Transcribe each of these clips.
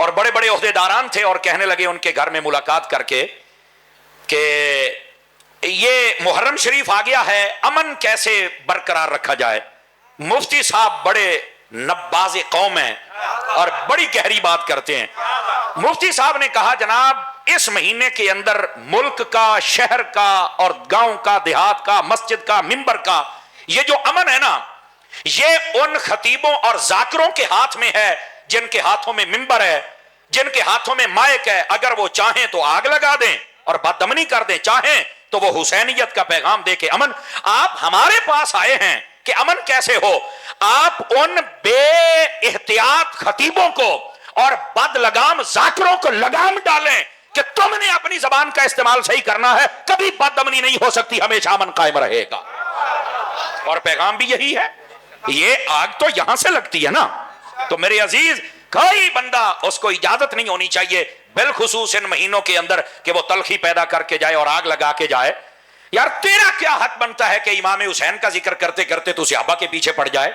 اور بڑے بڑے عہدیداران تھے اور کہنے لگے ان کے گھر میں ملاقات کر کے کہ یہ محرم شریف آ گیا ہے، امن کیسے برقرار رکھا جائے۔ مفتی صاحب بڑے نباز قوم ہیں اور بڑی گہری بات کرتے ہیں۔ مفتی صاحب نے کہا جناب اس مہینے کے اندر ملک کا، شہر کا اور گاؤں کا، دیہات کا، مسجد کا، ممبر کا یہ جو امن ہے نا، یہ ان خطیبوں اور ذاکروں کے ہاتھ میں ہے جن کے ہاتھوں میں ممبر ہے، جن کے ہاتھوں میں مائک ہے۔ اگر وہ چاہیں تو آگ لگا دیں اور بددمنی کر دیں، چاہیں تو وہ حسینیت کا پیغام دے کے امن۔ آپ ہمارے پاس آئے ہیں کہ امن کیسے ہو، آپ ان بے احتیاط خطیبوں کو اور بد لگام ذاکروں کو لگام ڈالیں کہ تم نے اپنی زبان کا استعمال صحیح کرنا ہے، کبھی بددمنی نہیں ہو سکتی، ہمیشہ امن قائم رہے گا۔ اور پیغام بھی یہی ہے۔ یہ آگ تو یہاں سے لگتی ہے نا، تو میرے عزیز کوئی بندہ اس کو اجازت نہیں ہونی چاہیے بالخصوص ان مہینوں کے اندر کہ وہ تلخی پیدا کر کے جائے اور آگ لگا کے جائے۔ یار تیرا کیا حق بنتا ہے کہ امام حسین کا ذکر کرتے کرتے تو صحابہ کے پیچھے پڑ جائے؟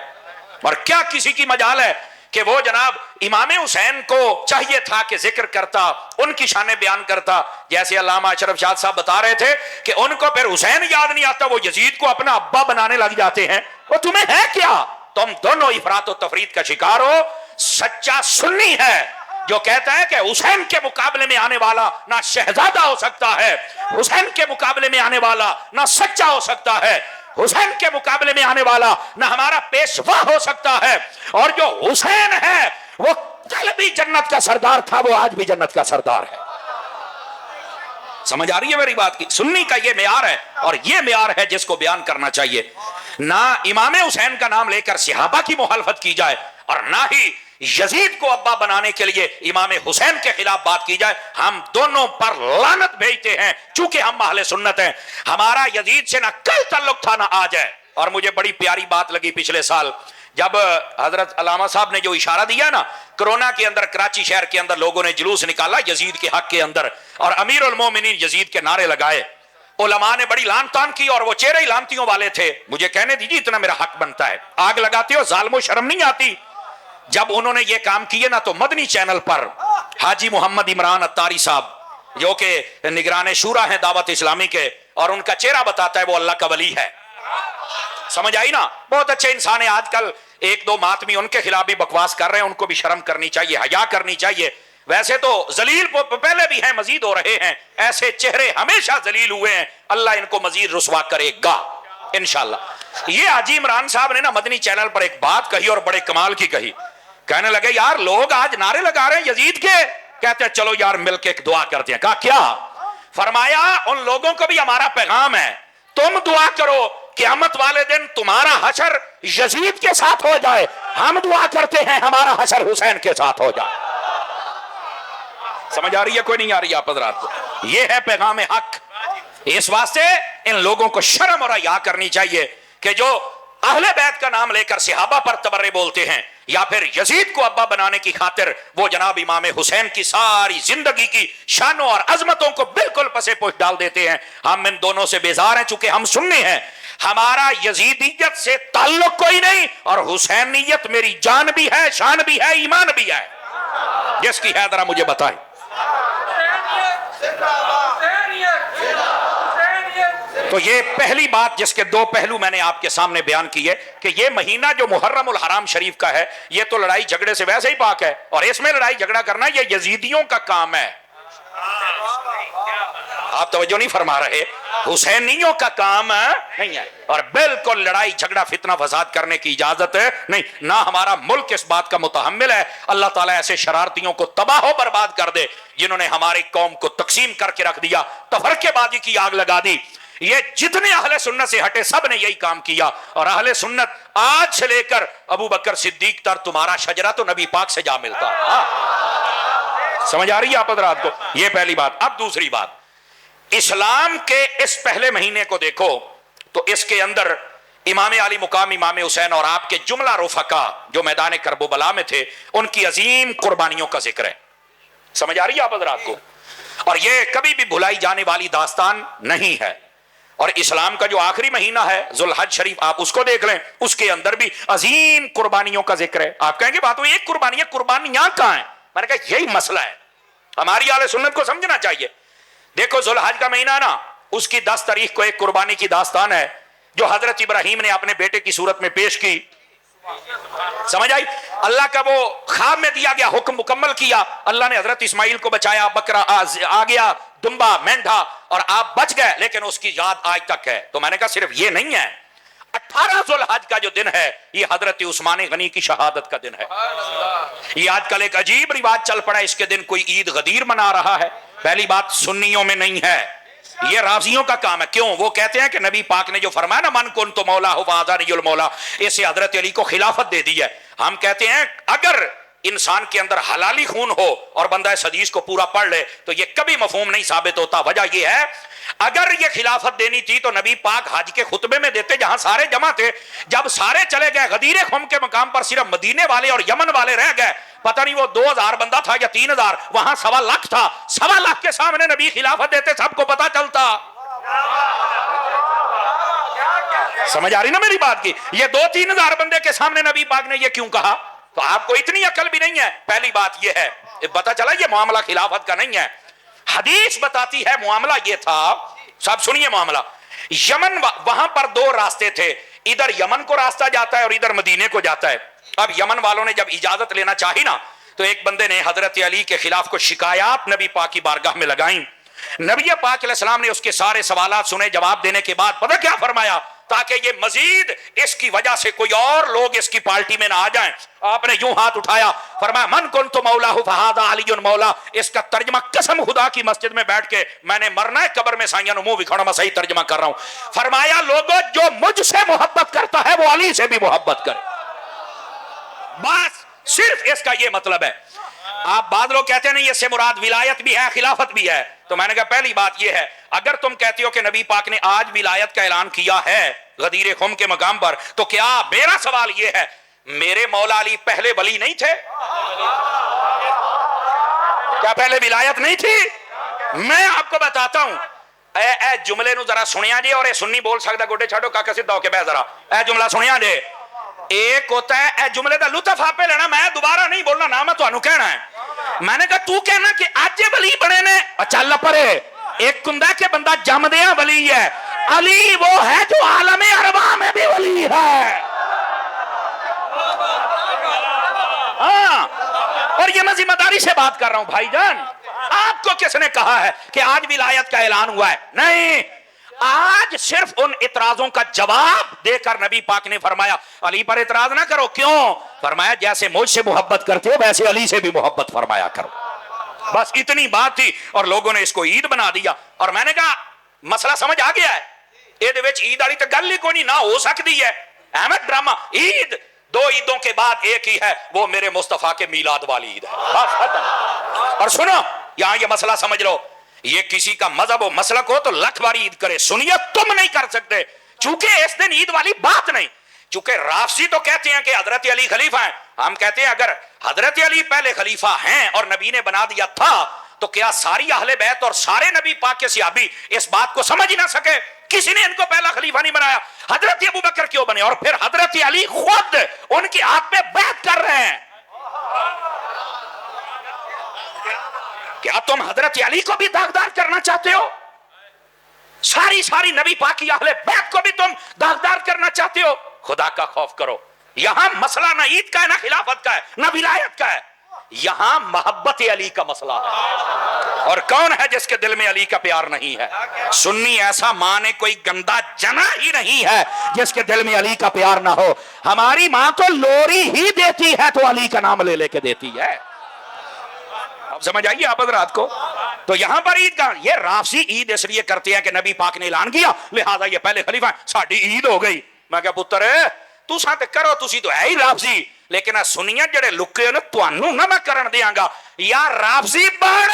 اور کیا کسی کی مجال ہے کہ وہ جناب امام حسین کو چاہیے تھا کہ ذکر کرتا، ان کی شان بیان کرتا، جیسے علامہ اشرف شاد صاحب بتا رہے تھے کہ ان کو پھر حسین یاد نہیں آتا، وہ یزید کو اپنا ابا بنانے لگ جاتے ہیں۔ وہ تمہیں ہے کیا؟ تم دونوں افراط و تفرید کا شکار ہو۔ سچا سنی ہے جو کہتا ہے کہ حسین کے مقابلے میں آنے والا نہ شہزادہ ہو سکتا ہے، حسین کے مقابلے میں آنے والا نہ سچا ہو سکتا ہے، حسین کے مقابلے میں آنے والا نہ ہمارا پیشوا ہو سکتا ہے، اور جو حسین ہے وہ کل بھی جنت کا سردار تھا، وہ آج بھی جنت کا سردار ہے۔ سمجھ آ رہی ہے میری بات کی؟ سنی کا یہ معیار ہے اور یہ معیار ہے جس کو بیان کرنا چاہیے۔ نہ امام حسین کا نام لے کر صحابہ کی مخالفت کی جائے اور نہ ہی یزید کو ابا بنانے کے لیے امام حسین کے خلاف بات کی جائے۔ ہم دونوں پر لعنت بھیجتے ہیں چونکہ ہم اہل سنت ہیں۔ ہمارا یزید سے نہ کل تعلق تھا نہ آج ہے۔ اور مجھے بڑی پیاری بات لگی پچھلے سال جب حضرت علامہ صاحب نے جو اشارہ دیا نا، کرونا کے اندر کراچی شہر کے اندر لوگوں نے جلوس نکالا یزید کے حق کے اندر اور امیر المومنین یزید کے نعرے لگائے۔ علماء نے بڑی لان تان کی اور وہ چہرے ہی لانتیوں والے تھے۔ مجھے کہنے دیجیے اتنا میرا حق بنتا ہے، آگ لگاتے ہو ظالم و شرم نہیں آتی؟ جب انہوں نے یہ کام کیے نا تو مدنی چینل پر حاجی محمد عمران اتاری صاحب جو کہ نگران شورا ہیں دعوت اسلامی کے، اور ان کا چہرہ بتاتا ہے وہ اللہ کا ولی ہے۔ سمجھ آئی نا؟ بہت اچھے انسان ہیں۔ آج کل ایک دو ماتمی ان کے خلاف بھی بکواس کر رہے ہیں، ان کو بھی شرم کرنی چاہیے، حیا کرنی چاہیے۔ ویسے تو ذلیل پہلے بھی ہیں، مزید ہو رہے ہیں، ایسے چہرے ہمیشہ ذلیل ہوئے ہیں، اللہ ان کو مزید رسوا کرے گا انشاءاللہ۔ یہ حاجی عمران صاحب نے نا مدنی چینل پر ایک بات کہی اور بڑے کمال کی کہی۔ کہنے لگے یار لوگ آج نعرے لگا رہے ہیں یزید کے، کہتے ہیں چلو یار مل کے ایک دعا کرتے ہیں۔ کہا کیا؟ فرمایا ان لوگوں کو بھی ہمارا پیغام ہے، تم دعا کرو قیامت والے دن تمہارا حشر یزید کے ساتھ ہو جائے، ہم دعا کرتے ہیں ہمارا حشر حسین کے ساتھ ہو جائے۔ سمجھ آ رہی ہے کوئی نہیں آ رہی آپ حضرات کو؟ یہ ہے پیغام حق۔ اس واسطے ان لوگوں کو شرم اور حیا کرنی چاہیے کہ جو اہل بیت کا نام لے کر صحابہ پر تبرے بولتے ہیں یا پھر یزید کو ابا بنانے کی خاطر وہ جناب امام حسین کی ساری زندگی کی شانوں اور عظمتوں کو بالکل پسے پوش ڈال دیتے ہیں۔ ہم ان دونوں سے بیزار ہیں چونکہ ہم سنی ہیں، ہمارا یزیدیت سے تعلق کوئی نہیں، اور حسینیت میری جان بھی ہے، شان بھی ہے، ایمان بھی ہے۔ جس کی ہے ذرا مجھے بتائیں۔ تو یہ پہلی بات جس کے دو پہلو میں نے آپ کے سامنے بیان کیے کہ یہ مہینہ جو محرم الحرام شریف کا ہے یہ تو لڑائی جھگڑے سے ویسے ہی پاک ہے، اور اس میں لڑائی جھگڑا کرنا یہ یزیدیوں کا کام ہے۔ آپ توجہ نہیں فرما رہے، حسینیوں کا کام نہیں ہے، اور بالکل لڑائی جھگڑا فتنہ فساد کرنے کی اجازت نہیں، نہ ہمارا ملک اس بات کا متحمل ہے۔ اللہ تعالیٰ ایسے شرارتیوں کو تباہ و برباد کر دے جنہوں نے ہماری قوم کو تقسیم کر کے رکھ دیا، تفرقے بازی کی آگ لگا دی۔ یہ جتنے اہل سنت سے ہٹے سب نے یہی کام کیا، اور اہل سنت آج سے لے کر ابو بکر صدیق تر تمہارا شجرہ تو نبی پاک سے جا ملتا ہے۔ سمجھ آ رہی ہے آپ حضرات کو؟ یہ پہلی بات۔ اب دوسری بات، اسلام کے اس پہلے مہینے کو دیکھو تو اس کے اندر امام علی مقام امام حسین اور آپ کے جملہ رفقا جو میدان کربلا میں تھے ان کی عظیم قربانیوں کا ذکر ہے۔ سمجھ آ رہی ہے آپ حضرات کو؟ اور یہ کبھی بھی بھلائی جانے والی داستان نہیں ہے۔ اور اسلام کا جو آخری مہینہ ہے ذوالحج شریف، آپ اس کو دیکھ لیں، اس کے اندر بھی عظیم قربانیوں کا ذکر ہے۔ آپ کہیں گے بات وہ ایک قربانی ہے، قربانیاں کہاں ہیں؟ میں نے کہا یہی مسئلہ ہے، ہماری اہل سنت کو سمجھنا چاہیے. دیکھو ذوالحج کا مہینہ نا، اس کی 10 تاریخ کو ایک قربانی کی داستان ہے جو حضرت ابراہیم نے اپنے بیٹے کی صورت میں پیش کی. سمجھ آئی؟ اللہ کا وہ خواب میں دیا گیا حکم مکمل کیا، اللہ نے حضرت اسماعیل کو بچایا، بکرا آ گیا، دمبا، مینڈھا، اور آپ بچ گئے، لیکن اس کی یاد آج تک ہے. تو میں نے کہا صرف یہ نہیں ہے، 18 ذوالحج کا جو دن ہے یہ حضرت عثمان غنی کی شہادت کا دن ہے. یہ آج کل ایک عجیب رواج چل پڑا ہے، اس کے دن کوئی عید غدیر منا رہا ہے. پہلی بات سنیوں میں نہیں ہے، یہ رافضیوں کا کام ہے. کیوں؟ وہ کہتے ہیں کہ نبی پاک نے جو فرمایا نا من کنت مولا فہذا المولا، اسے حضرت علی کو خلافت دے دی ہے. ہم کہتے ہیں اگر انسان کے اندر حلالی خون ہو اور بندہ اس حدیث کو پورا پڑھ لے تو یہ کبھی مفہوم نہیں ثابت ہوتا. وجہ یہ ہے اگر یہ خلافت دینی تھی تو نبی پاک حج کے خطبے میں دیتے جہاں سارے جمع تھے. جب سارے چلے گئے غدیر خم کے مقام پر صرف مدینے والے اور یمن والے رہ گئے. پتہ نہیں وہ 2000 بندہ تھا یا 3000، وہاں 1.25 لاکھ تھا. 1.25 لاکھ کے سامنے نبی خلافت دیتے، سب کو پتا چلتا. سمجھ آ رہی نا میری بات کی؟ یہ 2-3 ہزار بندے کے سامنے نبی پاک نے یہ کیوں کہا؟ تو آپ کو اتنی عقل بھی نہیں ہے. پہلی بات یہ ہے، پتا چلا یہ معاملہ خلافت کا نہیں ہے. حدیث بتاتی ہے معاملہ یہ تھا، سب سنیے معاملہ. یمن، وہاں پر 2 راستے تھے، ادھر یمن کو راستہ جاتا ہے اور ادھر مدینے کو جاتا ہے. اب یمن والوں نے جب اجازت لینا چاہی نا تو ایک بندے نے حضرت علی کے خلاف کو شکایات نبی پاک کی بارگاہ میں لگائیں. نبی پاک علیہ السلام نے اس کے سارے سوالات سنے. جواب دینے کے بعد پتہ کیا فرمایا؟ تاکہ یہ مزید اس کی وجہ سے کوئی اور لوگ اس کی پارٹی میں نہ آ جائیں، آپ نے یوں ہاتھ اٹھایا، فرمایا من کنت مولا فہذا علی مولا. اس کا ترجمہ قسم خدا کی مسجد میں بیٹھ کے میں نے مرنا ہے، قبر میں سائیاں منہ بکھاڑا، میں صحیح ترجمہ کر رہا ہوں. فرمایا لوگوں جو مجھ سے محبت کرتا ہے وہ علی سے بھی محبت کرے. بس صرف اس کا یہ مطلب ہے. آپ بعض لوگ کہتے ہیں نہیں اس سے مراد ولایت بھی ہے خلافت بھی ہے. تو میں نے کہا پہلی بات یہ ہے، اگر تم کہتے ہو کہ نبی پاک نے آج ولایت کا اعلان کیا ہے غدیر خم کے مقام پر، تو کیا میرا سوال یہ ہے میرے مولا علی پہلے ولی نہیں تھے؟ کیا پہلے ولایت نہیں تھی؟ میں آپ کو بتاتا ہوں. اے جملے نو ذرا سنیا جی، اور اے سنی بول سکتا گوڈے چھاڑو کاکا سیدھا ہو کے بہ ذرا. اے جملہ سنیا جی. ایک ہوتا ہے اے جملے دا لطف آپ پہ لینا، میں دوبارہ نہیں بولنا نہ میں تانوں کہنا ہے. میں نے کہا تو کہنا کہ آج ولی بنے نے، چل پرے. ایک کندا کہ بندہ جم دیا ولی ہے، علی وہ ہے جو عالم ارواح میں بھی ولی ہے. ہاں، اور یہ میں ذمہ داری سے بات کر رہا ہوں بھائی جان. آپ کو کس نے کہا ہے کہ آج ولایت کا اعلان ہوا ہے؟ نہیں، آج صرف ان اعتراضوں کا جواب دے کر نبی پاک نے فرمایا علی پر اعتراض نہ کرو. کیوں؟ فرمایا جیسے مجھ سے محبت کرتے ہو ویسے علی سے بھی محبت فرمایا کرو. بس اتنی بات تھی اور لوگوں نے اس کو عید بنا دیا. اور میں نے کہا مسئلہ سمجھ آ گیا ہے، یہ عید والی تو گل ہی کوئی نہیں، نہ ہو سکتی ہے. احمد ڈرامہ عید 2 عیدوں کے بعد ایک ہی ہے، وہ میرے مصطفیٰ کے میلاد والی عید ہے. بس ختم. اور سنو یہاں یہ مسئلہ سمجھ لو، یہ کسی کا مذہب و مسلک ہو تو لکھ باری عید کرے، سنیت تم نہیں کر سکتے. چونکہ اس دن عید والی بات نہیں. چونکہ رافضی تو کہتے ہیں کہ حضرت علی خلیفہ ہیں، ہم کہتے ہیں اگر حضرت علی پہلے خلیفہ ہیں اور نبی نے بنا دیا تھا تو کیا ساری اہل بیت اور سارے نبی پاک کے صحابی اس بات کو سمجھ ہی نہ سکے؟ کسی نے ان کو پہلا خلیفہ نہیں بنایا. حضرت ابو بکر کیوں بنے؟ اور پھر حضرت علی خود ان کے ہاتھ میں بیعت کر رہے ہیں. کیا تم حضرت علی کو بھی داغدار کرنا چاہتے ہو؟ ساری نبی پاک کی اہل بیت کو بھی تم داغدار کرنا چاہتے ہو؟ خدا کا خوف کرو. یہاں مسئلہ نہ عید کا ہے، نہ خلافت کا ہے، نہ ولایت کا ہے. یہاں محبت علی کا مسئلہ ہے. اور کون ہے جس کے دل میں علی کا پیار نہیں ہے؟ سنی ایسا ماں نے کوئی گندا جنا ہی نہیں ہے جس کے دل میں علی کا پیار نہ ہو. ہماری ماں تو لوری ہی دیتی ہے تو علی کا نام لے لے کے دیتی ہے. اب سمجھ آئیے آپ حضرات کو. تو یہاں پر عید کا یہ رافضی عید اس لیے کرتے ہیں کہ نبی پاک نے اعلان کیا لہذا یہ پہلے خلیفہ ہیں، ساڈی عید ہو گئی. میں کہا پتر تساں تے کرو، تسی تو ہے ہی رافضی، لیکن سنیاں جڑے لکے نے تانوں نہ میں کرن دیاں گا. یا رافضی بن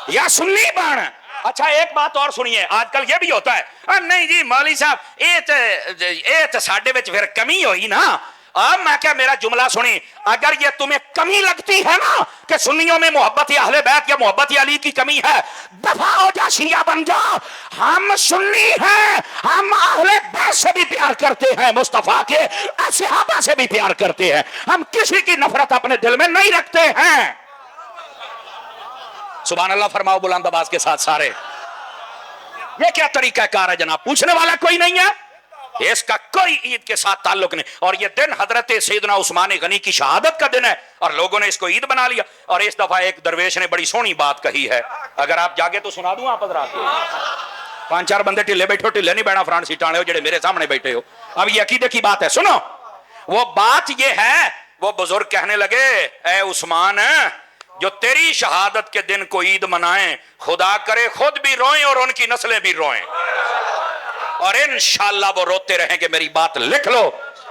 یا سنی بن. اچھا ایک بات اور سنیے، آج کل یہ بھی ہوتا ہے نہیں جی مولوی صاحب یہ تو ساڈے وچ پھر کمی ہوئی نا، اب میں کیا میرا جملہ سنیں, اگر یہ تمہیں کمی لگتی ہے نا کہ سنیوں میں محبت اہل بیت یا محبت علی کی کمی ہے, دفع ہو جا, شیعہ بن جا. ہم سنی ہیں, ہم اہل بیت سے بھی پیار کرتے ہیں, مصطفیٰ کے صحابہ سے بھی پیار کرتے ہیں, ہم کسی کی نفرت اپنے دل میں نہیں رکھتے ہیں. سبحان اللہ فرماؤ بلند آواز کے ساتھ سارے. یہ کیا طریقہ کار ہے جناب؟ پوچھنے والا کوئی نہیں ہے, اس کا کوئی عید کے ساتھ تعلق نہیں. اور یہ دن حضرت سیدنا عثمان غنی کی شہادت کا دن ہے اور لوگوں نے اس کو عید بنا لیا. اور اس دفعہ ایک درویش نے بڑی سونی بات کہی ہے, اگر آپ جاگے تو سنا دوں آپ حضرات کو. 5-4 بندے ٹھلے بیٹھو, ٹھلے نہیں بیٹھا فرنٹ سیٹ آنے ہو جڑے میرے سامنے بیٹھے ہو. اب یہ عقیدے کی بات ہے, سنو. وہ بات یہ ہے, وہ بزرگ کہنے لگے اے عثمان, جو تیری شہادت کے دن کو عید منائیں, خدا کرے خود بھی روئیں اور ان کی نسلیں بھی روئیں, اور انشاءاللہ وہ روتے رہیں گے. میری بات لکھ لو,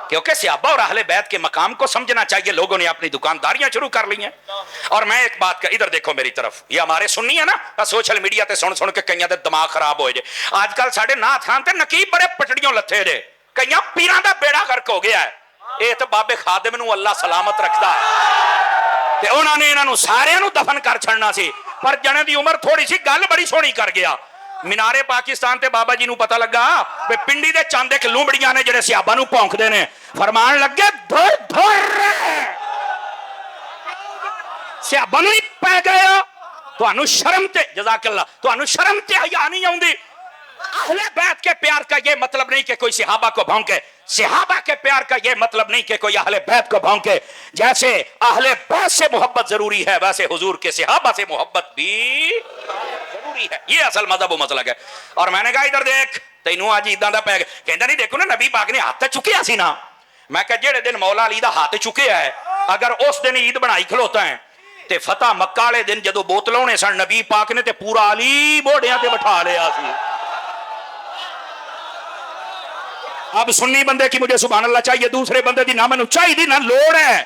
کیونکہ صحابہ اور اہل بیت کے مقام کو سمجھنا چاہیے. لوگوں نے اپنی دکانداریاں شروع کر لی ہیں. اور میں ایک بات کا, ادھر دیکھو میری طرف, یہ ہمارے سنی ہے نا, سوشل میڈیا تے سن سن کے کئیاں دے دماغ خراب ہوئے جے. آج کل ساڈے نات خان تے نقیب بڑے پٹڑیوں لتھے جے, کئیاں پیراں دا بیڑا غرق ہو گیا ہے. اے تے بابے خادم نو اللہ سلامت رکھدا ہے, تے انہاں نے انہاں نو سارے نو دفن کر چھڑنا سی, پر جنے دی عمر تھوڑی سی گل بڑی سونی کر گیا. مینارے پاکستان تے بابا جی نو پتہ لگا بے پنڈی دے چاند ایک لومڑیاں نے جڑے صحابہ نو پونک دے نے, فرمان لگے دھر دھر صحابہ نو ہی پے گئے. تانوں شرم تے, جزاک اللہ, تانوں شرم تے حیا نہیں آوندی. اہل بیت کے پیار کا یہ مطلب نہیں کہ کوئی صحابہ کو بھونکے, صحابہ کے پیار کا یہ مطلب نہیں کہ کوئی اہل بیت کو بھونکے. جیسے اہل بیت سے محبت ضروری ہے, ویسے حضور کے صحابہ سے محبت بھی ضروری ہے. یہ اصل مذہب و مسلک ہے. اور میں نے کہا ادھر دیکھ, تینوں آج عیداں دا پے گیا. کہندا نہیں دیکھو نا نبی پاک نے ہاتھ چکیا سی نا. میں کہا جڑے دن مولا علی دا ہاتھ چکیا ہے, اگر اس دن عید بنائی کھلوتا ہے تے فتح مکہ والے دن جدو بوتل ہونے سن, نبی پاک نے تے پورا علی بوڑیاں تے بٹھا لیا سی. اب سنی بندے کی مجھے سبحان اللہ چاہیے, دوسرے بندے دی نہ مینوں چاہیے نہ لوڑ ہے.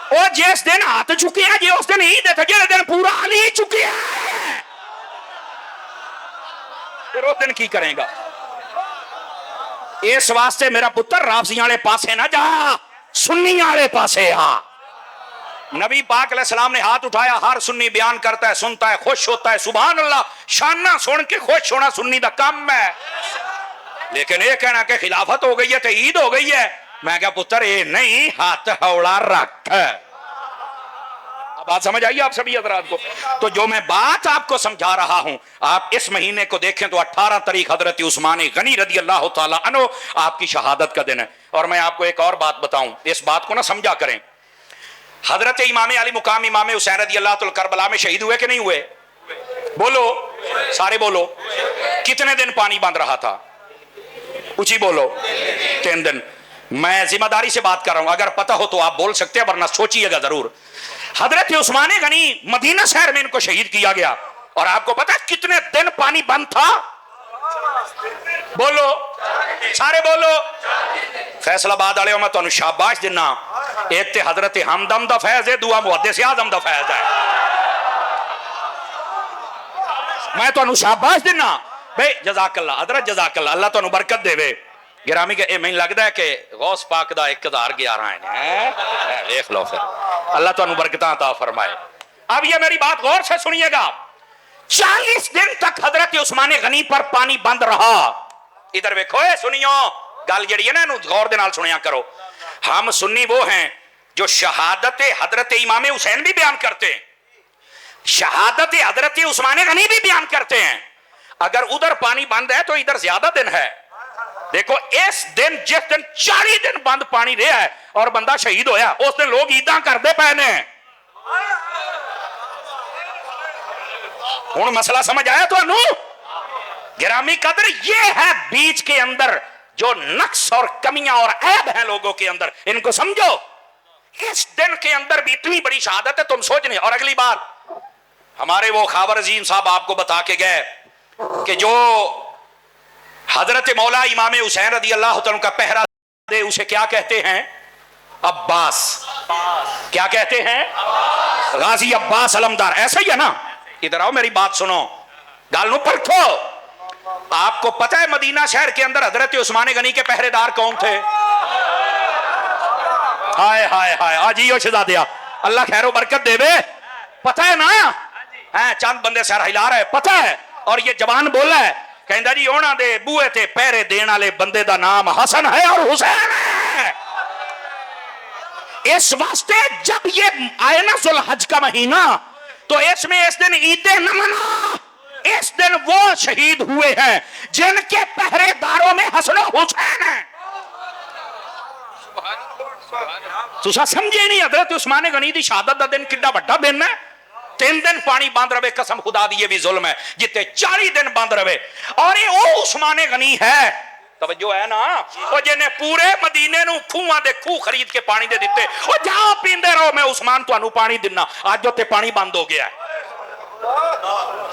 او جس دن ہاتھ چکے ہیں جی اس دن عید ہے, جس دن پورا علی چکے ہیں پھر اس دن کی کریں گا؟ اس واسطے میرا پتر رافضیاں والے پاسے نہ جا, سنی والے پاسے آ. نبی پاک علیہ السلام نے ہاتھ اٹھایا, ہر سنی بیان کرتا ہے, سنتا ہے, خوش ہوتا ہے. سبحان اللہ, شانہ سن کے خوش ہونا سنی دا کم ہے. لیکن یہ کہنا کہ خلافت ہو گئی ہے تو عید ہو گئی ہے, میں کہا پتر اے نہیں, ہاتھ ہوڑا رکھ. اب بات سمجھ آئیے آپ سبھی حضرات کو؟ تو جو میں بات آپ کو سمجھا رہا ہوں, آپ اس مہینے کو دیکھیں تو 18 تاریخ حضرت عثمان غنی رضی اللہ تعالیٰ عنہ آپ کی شہادت کا دن ہے. اور میں آپ کو ایک اور بات بتاؤں, اس بات کو نہ سمجھا کریں. حضرت امام علی مقام امام حسین رضی اللہ تعالیٰ کربلا میں شہید ہوئے کہ نہیں ہوئے؟ بولو سارے بولو. کتنے دن پانی بند رہا تھا؟ اونچی بولو. 3 دن. میں ذمہ داری سے بات کر رہا ہوں, اگر پتہ ہو تو آپ بول سکتے ہیں, ورنہ سوچئے گا ضرور. حضرت عثمان غنی مدینہ شہر میں ان کو شہید کیا گیا, اور آپ کو پتہ ہے کتنے دن پانی بند تھا؟ بولو سارے بولو. فیصل آباد والے میں تمہیں شاباش دینا, ایک تے حضرت حمدم دا فیض ہے, دعا محدث اعظم دا فیض ہے. میں تمہیں شاباش دینا بھائی, جزاک اللہ حضرت, جزاک اللہ, اللہ تمہیں برکت دے وے. گرامی کہ میں لگتا ہے کہ غوث پاک دا 1011 ہے, دیکھ لو پھر, اللہ تمہیں برکتاں عطا فرمائے. اب یہ میری بات غور سے سنیے گا, 40 دن تک حضرت عثمان غنی پر پانی بند رہا. ادھر ویکھو اے سنیو, گل جڑی ہے نا غور دے نال سنیا کرو. ہم سنی وہ ہیں جو شہادت حضرت امام حسین بھی بیان کرتے ہیں, شہادت حضرت عثمان غنی بھی بیان کرتے ہیں. اگر ادھر پانی بند ہے تو ادھر زیادہ دن ہے. دیکھو اس دن, جس دن 40 دن بند پانی رہا ہے اور بندہ شہید ہویا, اس دن لوگ عیداں کردے پے نے. ہن مسئلہ سمجھ آیا تو انو گرامی قدر, یہ ہے بیچ کے اندر جو نقص اور کمیاں اور عیب ہیں لوگوں کے اندر, ان کو سمجھو. اس دن کے اندر بھی اتنی بڑی شہادت ہے, تم سوچ نہیں. اور اگلی بات, ہمارے وہ خاور عظیم صاحب آپ کو بتا کے گئے کہ جو حضرت مولا امام حسین رضی اللہ تعالیٰ کا پہرا دے اسے کیا کہتے ہیں؟ عباس. کیا کہتے ہیں؟ غازی عباس علمدار. ایسا ہی ہے نا؟ ادھر آؤ میری بات سنو, گال نو پرکھو. آپ کو پتہ ہے مدینہ شہر کے اندر حضرت عثمان غنی کے پہرے دار کون تھے؟ ہائے ہائے ہائے آجیو شہزادیا اللہ خیر و برکت دے بے، پتہ ہے نا؟ چند بندے سر ہلا رہے، پتہ ہے، اور یہ جوان بولا ہے کہندا جی اونا دے بوئے تے پہرے دین والے بندے دا نام حسن ہے اور حسین ہے۔ اس واسطے جب یہ آئے نا ذوالحج کا مہینہ تو اس میں اس دن عید نہ منا، اس دن وہ شہید ہوئے ہیں جن کے پہرے داروں میں حسن و حسین ہیں۔ تو سمجھے نہیں حضرت عثمان غنی دی شہادت دا دن کڈا بڑا دن ہے۔ 3 دن پانی باندھ رہے، قسم خدا دی یہ بھی ظلم ہے جتے 40 دن باندھ رہے، اور یہ او عثمان غنی ہے، توجہ ہے نا، وہ جنہیں پورے مدینے نو کھوہاں دے کھو خرید کے پانی دے دیتے، وہ جاؤ پیندے رہو میں عثمان تو انو پانی دینا، آج جو تے پانی بند ہو گیا ہے۔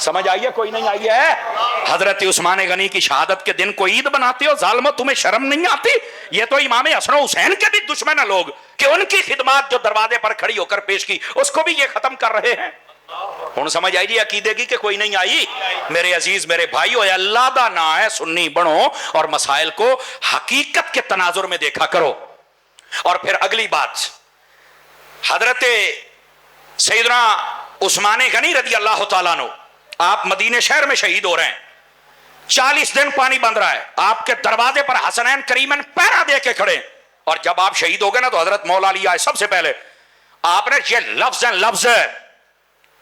سمجھ آئیے کوئی نہیں آئی ہے؟ حضرت عثمان غنی کی شہادت کے دن کو عید بناتے ہو، ظالمو تمہیں شرم نہیں آتی؟ یہ تو امام حسن و حسین کے بھی دشمن ہیں لوگ کہ ان کی خدمات جو دروازے پر کھڑی ہو کر پیش کی اس کو بھی یہ ختم کر رہے ہیں۔ ہن سمجھ آئی جی عقیدے کی کہ کوئی نہیں آئی؟ میرے عزیز میرے بھائیو، اللہ دا نا ہے، سنی بنو اور مسائل کو حقیقت کے تناظر میں دیکھا کرو۔ اور پھر اگلی بات، حضرت سیدنا عثمان غنی رضی اللہ تعالیٰ عنہ آپ مدینہ شہر میں شہید ہو رہے ہیں، 40 دن پانی بند رہا ہے، آپ کے دروازے پر حسنین کریمین پہرا دے کے کھڑے، اور جب آپ شہید ہو گئے نا تو حضرت مولا علی آئے، سب سے پہلے آپ نے یہ لفظ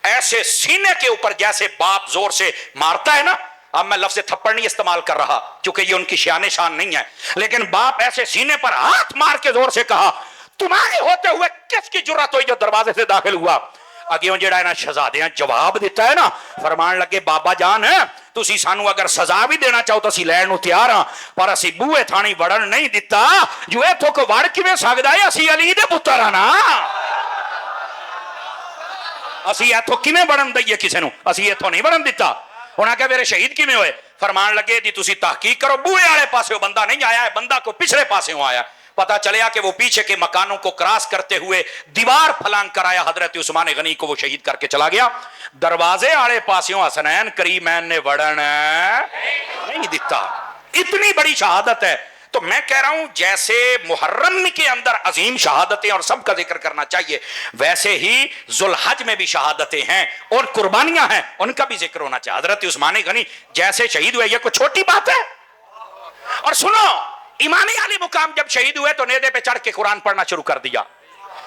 ایسے سینے کے اوپر جیسے باپ زور سے مارتا ہے نا، اب میں لفظ تھپڑ نہیں استعمال کر رہا چونکہ یہ ان کی شان نہیں ہے، لیکن باپ ایسے سینے پر ہاتھ مار کے زور سے کہا تمہارے ہوتے ہوئے کس کی جرات ہوئی جو دروازے سے داخل ہوا؟ اگیوں جڑا ہے نا شہزادیاں جواب دیتا ہے نا، فرمان لگے بابا جان تسی سانو اگر سزا بھی دینا چاہو تو اسی لین نو تیار ہاں، پر اسی بوئے تھانی وڑن نہیں دیتا، جو ایتھوں کو وڑ کیویں سکدا ہے؟ اسی علی دے پتر ہاں نا، اسی ایتھوں کیویں وڑن دئیے کسے نو؟ اسی ایتھوں نہیں وڑن دیتا۔ انہاں کہ میرے شہید کیویں ہوئے؟ فرمان لگے جی تسی تحقیق کرو، بوئے والے پاسے بندہ نہیں آیا ہے، بندہ کو پچھلے پاسے آیا، پتا چلیا کہ وہ پیچھے کے مکانوں کو کراس کرتے ہوئے دیوار پھلانگ کر آیا، حضرت عثمان غنی کو وہ شہید کر کے چلا گیا۔ دروازے آڑے پاسیوں حسنین کریمین نے وڑن نہیں دیتا۔ اتنی بڑی شہادت ہے، تو میں کہہ رہا ہوں جیسے محرم کے اندر عظیم شہادتیں اور سب کا ذکر کرنا چاہیے، ویسے ہی ذوالحج میں بھی شہادتیں ہیں اور قربانیاں ہیں، ان کا بھی ذکر ہونا چاہیے۔ حضرت عثمان غنی جیسے شہید ہوئے، یہ کوئی چھوٹی بات ہے؟ اور سنو، امام علی مقام جب شہید ہوئے تو نیزے پہ چڑھ کے قرآن پڑھنا شروع کر دیا۔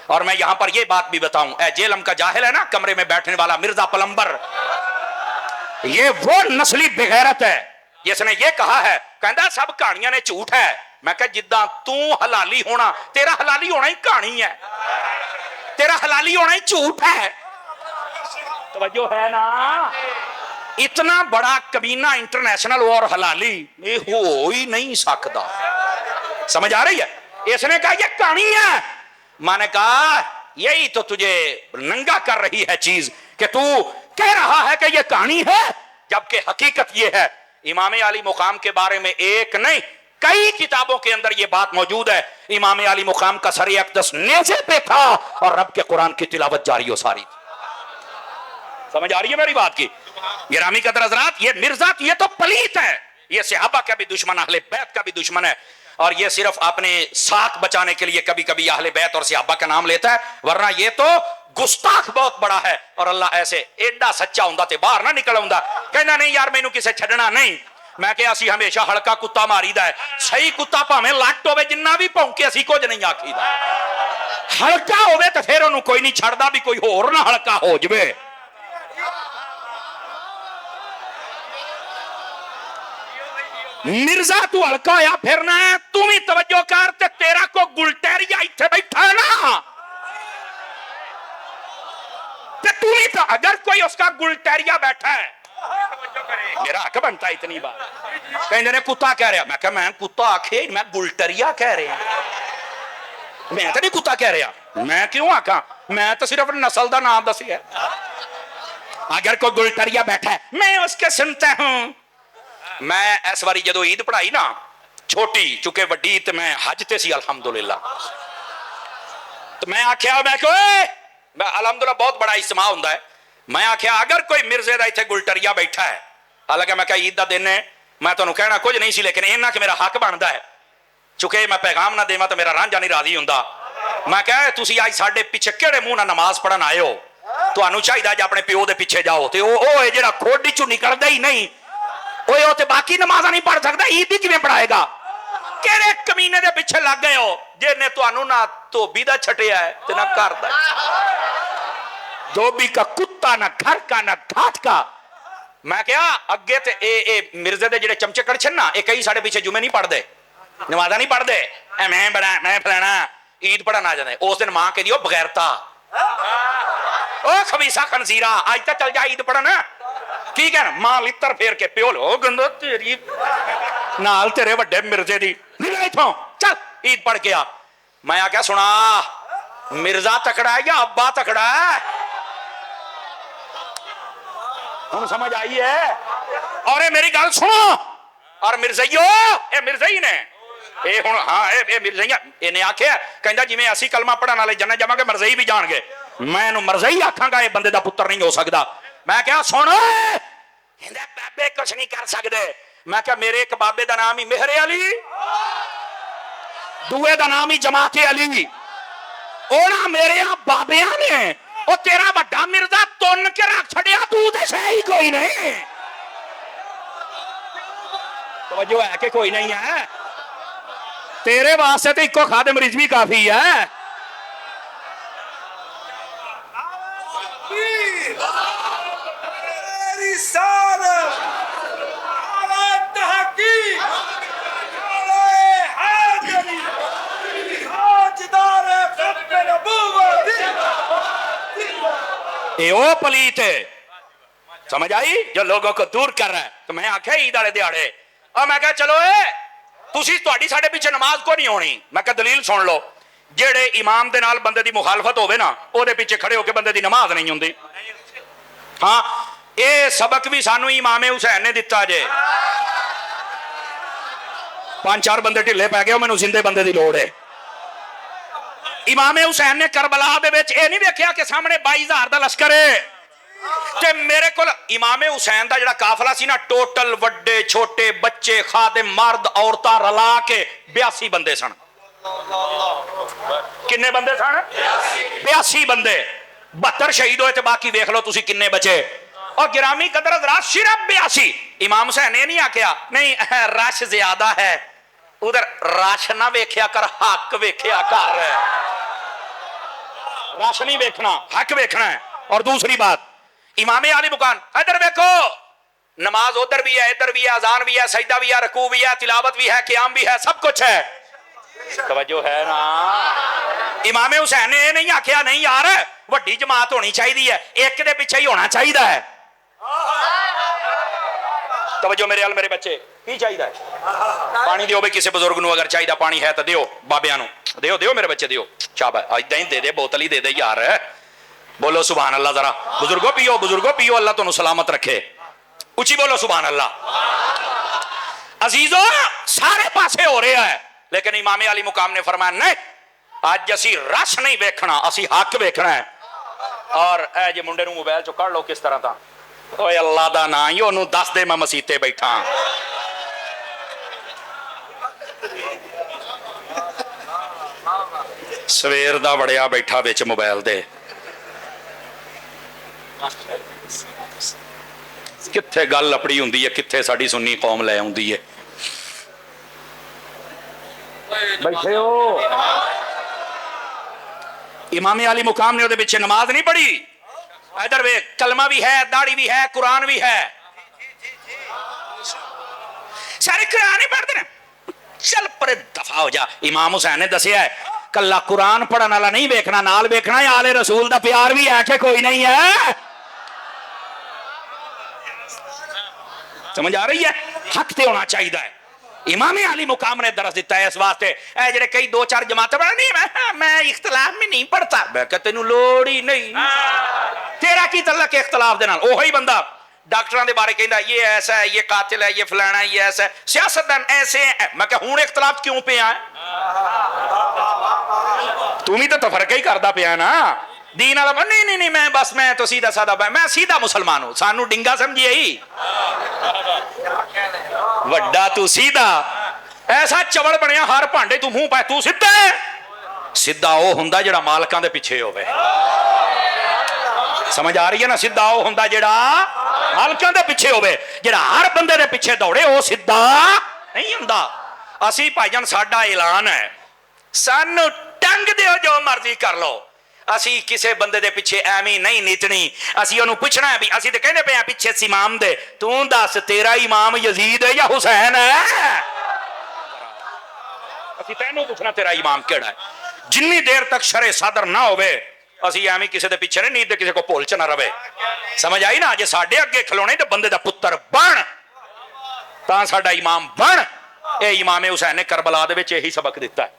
اور میں یہاں پر یہ بات بھی بتاؤں، اے جیلم کا جاہل ہے نا کمرے میں بیٹھنے والا مرزا پلمبر، یہ وہ نسلی بغیرت ہے جس نے یہ کہا ہے، کہندا سب کہانیاں نے جھوٹ ہے۔ میں کہا جداں تو حلالی ہونا، تیرا حلالی ہونا ہی کہانی ہے، تیرا حلالی ہونا ہی جھوٹ ہے۔ توجہ ہے نا؟ اتنا بڑا کمینہ انٹرنیشنل اور حلالی یہ ہو ہی نہیں سکتا۔ سمجھ آ رہی ہے؟ اس نے کہا یہ کہانی ہے، میں نے کہا یہی تو تجھے ننگا کر رہی ہے چیز کہ تو کہہ رہا ہے کہ یہ کہانی ہے، جبکہ حقیقت یہ ہے۔ امام علی مقام کے بارے میں ایک نہیں کئی کتابوں کے اندر یہ بات موجود ہے، امام علی مقام کا سر اقدس نیزے پہ تھا اور رب کے قرآن کی تلاوت جاری و ساری تھی۔ سمجھ آ رہی ہے میری بات کی؟ گرامی قدر حضرات، یہ مرزا یہ تو پلیت ہے، یہ صحابہ کا بھی دشمن، اہل بیت کا بھی دشمن ہے، اور یہ صرف اپنے ساتھ بچانے کے لیے کبھی کبھی اہل بیت اور صحابہ کا نام لیتا ہے، ورنہ یہ تو گستاخ بہت بڑا ہے۔ اور اللہ ایسے ایڈا سچا ہوندا تے باہر نہ نکل ہوندا، کہنا نہیں یار مینوں کسے چھڈنا نہیں۔ میں کہ اسی ہمیشہ ہلکا کتا ماری دا ہے، صحیح کتا پاویں لٹ ہوے جنہ بھی بھونکے اسی کچھ نہیں آکھیدا، ہلکا ہوے تے پھر اونوں کوئی نہیں چھڑدا بھی کوئی ہور نہ ہلکا ہو جوے۔ مرزا تو ہلکا ہویا پھرنا ہے، تو بھی توجہ کر تے تیرا کو گلٹیریا ایتھے بیٹھا ہے نا، تے تو بھی تو اگر کوئی اس کا گلٹیریا بیٹھا ہے، میرا حق بنتا ہے اتنی بات۔ کہیں نے کتا کہہ رہا، میں کہا میں کتا آکھے، میں گلٹریا کہہ رہا، میں تو نہیں کتا کہہ رہا، میں کیوں آکھاں، میں تو صرف نسل دا نام دسی ہے۔ اگر کوئی گلٹریا بیٹھا ہے میں اس کے سنتا ہوں۔ میں اس باری جدو عید پڑھائی نا چھوٹی چونکہ وڈی تو میں حج تے سی الحمدللہ، تو میں آکھیا میں کہ الحمدللہ بہت بڑا اجتماع ہوندا ہے، میں آکھیا اگر کوئی مرزے دا ایتھے گلٹریا بیٹھا ہے، حالانکہ میں کہا عید دا دن ہے میں تمہیں کہنا کچھ نہیں سی لیکن اینا کہ میرا حق بنتا ہے چونکہ میں پیغام نہ دیواں تو میرا رانجھا نہیں راضی ہوندا. میں کہا تسی آج ساڈے پیچھے کہڑے منہ نال نماز پڑھن آئے ہو؟ تانوں چاہیے جے اپنے پیو دے پیچھے جاؤ تے او جڑا کھوڈ چوں نکلدا ہی نہیں او تے باقی نمازاں نہیں پڑھ سکدا عید دی کیویں پڑھائے گا؟ کہڑے کمینے دے پیچھے لگ گئے ہو جے نے تانوں نہ دھوبی دا چھٹیا ہے تے نہ گھر دا. دھوبی کا کتا نہ گھر کا نہ گھاٹ کا. میں کہا اگے تے اے مرزے دے جڑے چمچے کڑچن نا اے کئی ساڈے پیچھے جمعے نہیں پڑھ دے نمازاں نہیں پڑھ دے اے میں بڑا میں فلانا عید پڑھن آ جاندے. اس دن ماں کہ دیو بغیرتا او خبیثہ خنزیرا آج تک چل جا عید پڑھن کی کہنا ماں لتر پھیر کے پیو لو گندو تیری نال تیرے وڈے مرزے دی نکل ایتھوں چل عید پڑھ کے آ. میں آ کیا سنا مرزا تکڑا ہے یا ابا تکڑا ہے؟ ہوں سمجھ آئی ہے؟ اور اے میری گل سنو اور مرزائیو اے مرزائی نے اے ہن ہاں اے مرزائیاں انہیں آکھیا کہندا جویں اسی کلمہ پڑھن والے جنت جاواں گے مرزائی بھی جان گے. میں نو مرزائی آکھاں گا اے بندے دا پتر نہیں ہو سکدا. میں کہا سن کہندا بابے کچھ نہیں کر سکدے. میں کہا میرے ایک بابے دا نام ہی مہر علی دوے دا نام ہی جماعت علی اونا میرے بابیاں نے او تیرا بڑا مرزا تن کے رکھ چھڑیا تو تے صحیح کوئی نہیں. توجہ ہے کہ کوئی نہیں ہے؟ تیرے واسطے تو ایک خادم رضوی کافی ہے. اے او پلیت ہے سمجھ آئی جو لوگوں کو دور کر رہا ہے. تو میں آکھا عید والے دیہاڑے اور میں کہا چلو تسی تہاڈی ساڈے پیچھے نماز کو نہیں ہونی. میں کہا دلیل سن لو جیڑے امام دے نال بندے دی مخالفت ہوے نا او دے پیچھے کھڑے ہو کے بندے دی نماز نہیں ہوندی. ہاں اے سبق بھی سانو امام حسین نے دتا جے. 5-4 بندے ڈھلے پی گئے مینوں زندے بندے دی لوڑ ہے. امام حسین نے کربلا دے وچ اے نہیں ویکھیا کہ سامنے 22,000 دا لشکر ہے تے میرے کول امام حسین دا جڑا قافلہ سی نا ٹوٹل وڈے چھوٹے بچے خادم مرد عورتاں رلا کے 82 بندے سن. کنے بندے سن؟ 82 بندے. 72 شہید ہوئے تے باقی دیکھ لو تسی کنے بچے. اور گرامی قدر حضرات صرف 82. امام حسین نے نہیں آکھیا نہیں رش زیادہ ہے ادھر رش نہ ویکھیا کر حق ویکھیا کر. رش نہیں ویکھنا حق ویکھنا ہے. اور دوسری بات امام علی مقام ادھر دیکھو نماز ادھر بھی ہے ادھر بھی ہے اذان بھی ہے سجدہ بھی ہے رکوع بھی ہے تلاوت بھی ہے قیام بھی ہے سب کچھ ہے. توجہ ہے نا؟ امام حسین نے نہیں آکھیا نہیں یار وڈی جماعت ہونی چاہیے ایک دے پیچھے ہی ہونا چاہیے ہے. توجہ میرے میرے بچے کی چاہیے پانی دیو بھائی کسی بزرگ نو اگر چاہیے پانی ہے تو دیو بابیاں نو دیو دیو میرے بچے دیو شاباش ادھر ہی دے دے بوتل ہی دے دے یار. بولو سبحان اللہ ذرا بزرگوں پیو اللہ تمہیں سلامت رکھے. اچھی بولو سبحان اللہ. عزیزو سارے پاسے ہو رہا ہے لیکن امام علی مقام نے فرمایا نہیں آج اسی رش نہیں ویکھنا اسی حق ویکھنا ہے. اور اے جی منڈے نو موبائل چو کر لو کس طرح تھا اوے اللہ دا نا ہی انہوں دس دے میں مسیتے بیٹھا. سویر دا بڑیا بیٹھا بیچ موبائل دے کتھے گل اپڑی ہوندی ہے کتھے ساڈی سنی قوم لے ہوندی ہے. بیٹھے ہو امام علی مقام نے وہ پیچھے نماز نہیں پڑھی. ادھر وے کلمہ بھی ہے داڑھی بھی ہے قرآن بھی ہے سارے قرآن ہی پڑھتے ہیں. چل پر دفع ہو جا. امام حسین نے دسیا ہے کلا قرآن پڑھن والا نہیں ویکھنا نال ویکھنا ہے آل رسول دا پیار بھی ہے کہ کوئی نہیں ہے. سمجھ آ رہی ہے؟ حق تے ہونا چاہیے ہے. امام علی مقام نے درس دیتا ہے اس واسطے اے جڑے کئی 2-4 جماعتیں پڑھا نہیں میں اختلاف میں نہیں پڑھتا. میں کہ تینوں لوڑ ہی نہیں تیرا کی تعلق ہے اختلاف دے نال. وہی بندہ ڈاکٹراں دے بارے کہندا یہ ایسا ہے یہ قاتل ہے یہ فلانا ہے یہ ایسا ہے سیاستدان ایسے ہیں. میں کہ ہن اختلاف کیوں پہ ہے؟ تم ہی تو تفرقہ ہی کردا پیا نا. دین والا نہیں نہیں میں بس میں تو سیدھا سادہ میں سیدھا مسلمان ہوں. سانو ڈنگا سمجھی ہی وڈا تو سیدھا ایسا چوڑ بنیا ہر بھانڈے تو منہ پائے تو سیدھا ہے. سیدھا وہ ہوندا جڑا مالکاں دے پیچھے ہوے. سمجھ آ رہی ہے نا؟ سیدھا وہ ہوندا جڑا مالکاں دے پیچھے ہوے. جڑا ہر بندے دے پیچھے دوڑے وہ سیدھا نہیں ہوندا. اسی بھائی جان ساڈا اعلان ہے سانو ٹنگ دیو جو مرضی کر لو. اسی کسے بندے دے پیچھے ایویں نہیں نیتنی. اسی انہوں پوچھنا ہے بھی اسی تے کہنے پے ہیں پیچھے امام دے تو دس تیرا امام یزید ہے یا حسین ہے؟ اسی تینوں پوچھنا تیرا امام کیڑا ہے. جنی دیر تک شرع صدر نہ ہوئے اسی ایویں کسے دے پیچھے نہیں نیت کسے کو بھول چ نہ رہے. سمجھ آئی نا؟ جے ساڈے اگے کھلونے تے بندے دا پتر بن تاں ساڈا امام بن. اے امام حسین نے کربلا دے وچ یہی سبق دیتا ہے.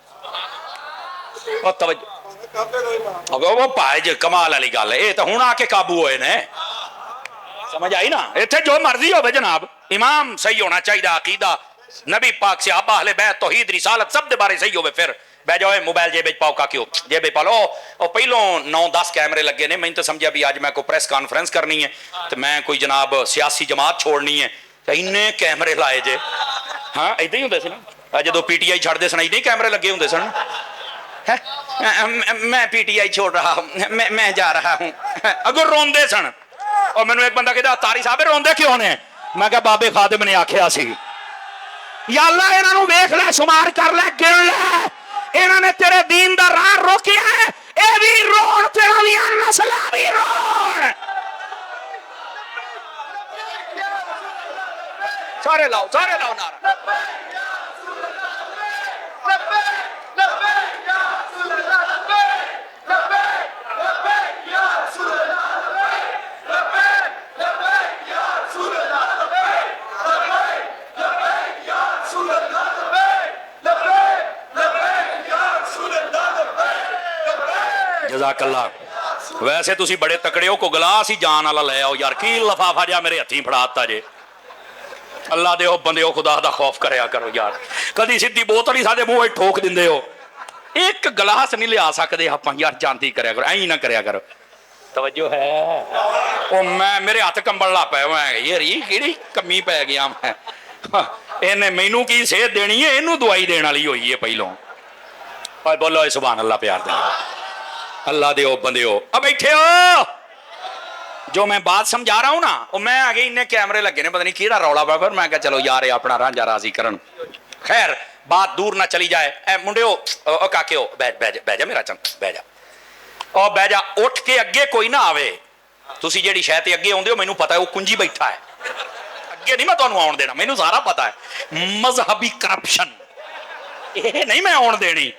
اور توجہ وہ پائے جو کمال والی گل ہے. یہ تو ہوں آ کے قابو ہوئے نے. سمجھ آئی نا؟ اتنے جو مرضی ہو جناب امام صحیح ہونا چاہیے. عقیدہ نبی پاک سے صحابہ اہل بیت توحید رسالت سب دے بارے صحیح ہوئے. پھر بہ جاؤ موبائل جیب پاؤ کا کیوں جیب پا لو. اور پہلوں 9-10 کیمرے لگے نے. میں تو سمجھا بھی آج میں کوئی پریس کانفرنس کرنی ہے تو میں کوئی جناب سیاسی جماعت چھوڑنی ہے تو انے کیمرے لائے جے. ہاں ادھر ہی ہوندے سی نا جدو پی ٹی آئی چھڑتے سن ادھر ہی کیمرے لگے ہوندے سن. میں پی ٹی آئی چھوڑ رہا ہوں میں جا رہا ہوں. اگر روندے سن اور مینوں ایک بندہ کہتا تاری صاحب روندے کیوں نے؟ میں کہا بابے خادم نے آکھیا سی یا اللہ انہاں نوں ویکھ لے شمار کر لے گن لے. انہاں نے تیرے دین دا راہ روکیا ہے. اے بھی رون تیرا بھی نسلاں بھی رون. سارے لاؤ نعرہ. جزاک اللہ. ویسے تسی بڑے تکڑے ہو کو گلاس ہی جان والا لے آؤ یار. کی لفافہ جا میرے ہتھیں پھڑاتا جے. اللہ دے ہو بندے ہو خدا دا خوف کریا کرو یار. کدی سیدھی بوتل ہی ساڈے منہ ٹھوک دیندے ہو. ایک گلاس نہیں لیا سکتے آپ یار. جانتی کریا کرو این نہ کریا کرو. توجہ ہے او میں میرے ہاتھ کمبل لا پے میں یار یہ کیڑی کمی پی گیا میں. انہیں مینوں کی صحت دینی ہے اینوں دوائی دین والی ہوئی ہے پہلوں. بولو سبحان اللہ پیار دے. اللہ دے ہو بندے ہو. اب بیٹھے ہو جو میں بات سمجھا رہا ہوں نا وہ میں آگے انہیں کیمرے لگے نے پتہ نہیں کیڑا رولا پا. پھر میں کہا چلو یار اپنا رانجھا راضی کرن. خیر بات دور نہ چلی جائے. اے منڈیو او کاکے ہو بہ جا میرا چنگ بہ جا. او بہ جا اٹھ کے اگے کوئی نہ آوے. تسی جیڑی شے تے اگے اوندے ہو مینوں پتہ ہے وہ کنجی بیٹھا ہے. اگے نہیں میں تانوں آن دینا. مینوں سارا پتہ ہے. مذہبی کرپشن یہ نہیں میں آن دینی.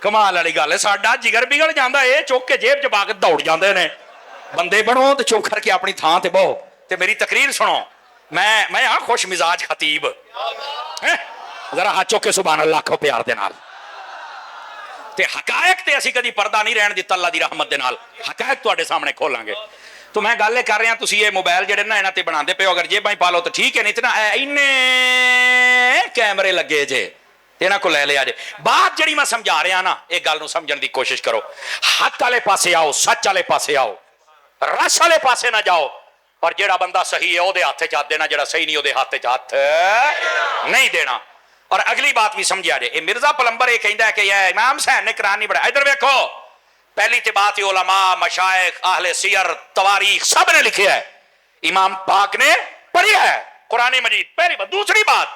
کمال والی گل ہے. ساڈا جگر بگڑ جاندا اے چوک کے جیب چ پا کے دوڑ جاندے نے. بندے بنو تے چپ کر کے اپنی تھان تے بہو تے میری تقریر سنو. میں ہاں خوش مزاج خطیب. ذرا ہاتھ چوک کے سبحان اللہ کھو پیار دے نال. تے حقائق تے اسی کدی پردہ نہیں رہن دتا اللہ دی رحمت دے نال. حقائق تواڈے سامنے کھولاں گے. تو میں گل کر رہا تسی یہ موبائل جڑے نا انہاں تے بناندے پے ہو اگر جیباں پا لو تو ٹھیک ہے. نہیں تے نا اینے کیمرے لگے جے انہاں کو لے لیا جے. بات جڑی میں سمجھا رہا نا ایک گل نو سمجھن دی کوشش کرو. حق والے پاسے آؤ سچ والے پاسے آؤ رس والے پاسے نہ جاؤ. اور جیڑا بندہ صحیح ہے وہ دے ہاتھ چ دینا جیڑا صحیح نہیں وہ دے ہاتھ چ ہاتھ نہیں دینا. اور اگلی بات بھی سمجھا جائے. مرزا پلمبر یہ کہندا ہے کہ یہ امام حسین نے قرآن نہیں پڑھا. ادھر دیکھو پہلی تے بات علماء مشائخ اہل سیر تواریخ سب نے لکھا ہے. امام پاک نے پڑھیا ہے قرآن مجید. پہلی بات. دوسری بات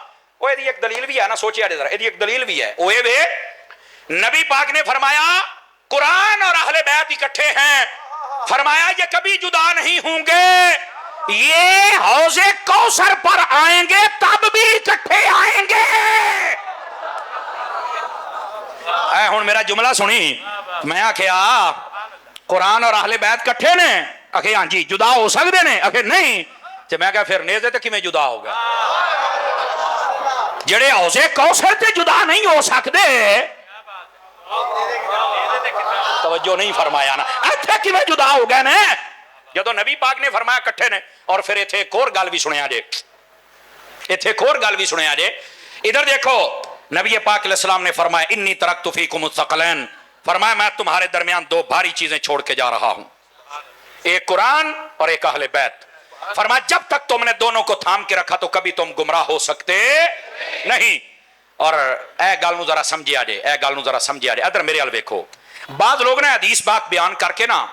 وہ ایک دلیل بھی ہے نا سوچیا ذرا. ایک دلیل بھی ہے وہ نبی پاک نے فرمایا قرآن اور اہل بیت اکٹھے ہیں. فرمایا یہ کبھی جدا نہیں ہوں گے. یہ حوض کوثر پر آئیں گے تب بھی اکٹھے آئیں گے. اے ہن میرا جملہ سنی. میں آکھیا قرآن اور اہل بیت اکٹھے نے. آکھے ہاں جی جدا ہو سکتے نے. آکھے نہیں. تے میں کہا پھر نیزے تے کیویں جدا ہوگا. جڑے حوض کوثر تے جدا نہیں ہو سکتے. توجہ نہیں فرمایا نا. ایتھے کیویں جدا ہو گئے نے جدو نبی پاک نے فرمایا کٹھے نے. اور پھر ایتھے ایک اور گل بھی سنیا جے. ایتھے ایک اور گل بھی سنیا جے. ادھر دیکھو نبی پاک علیہ السلام نے فرمایا انی ترکت فیکم الثقلین فرمایا میں تمہارے درمیان دو بھاری چیزیں چھوڑ کے جا رہا ہوں, ایک قرآن اور ایک اہل بیت. فرمایا جب تک تم نے دونوں کو تھام کے رکھا تو کبھی تم گمراہ ہو سکتے نہیں. اور اے گل نو ذرا سمجھیا جے, اے گل نو ذرا سمجھیا جے. ادھر میرے ال ویکھو, بعض لوگ نے حدیث بات بیان کر کے نا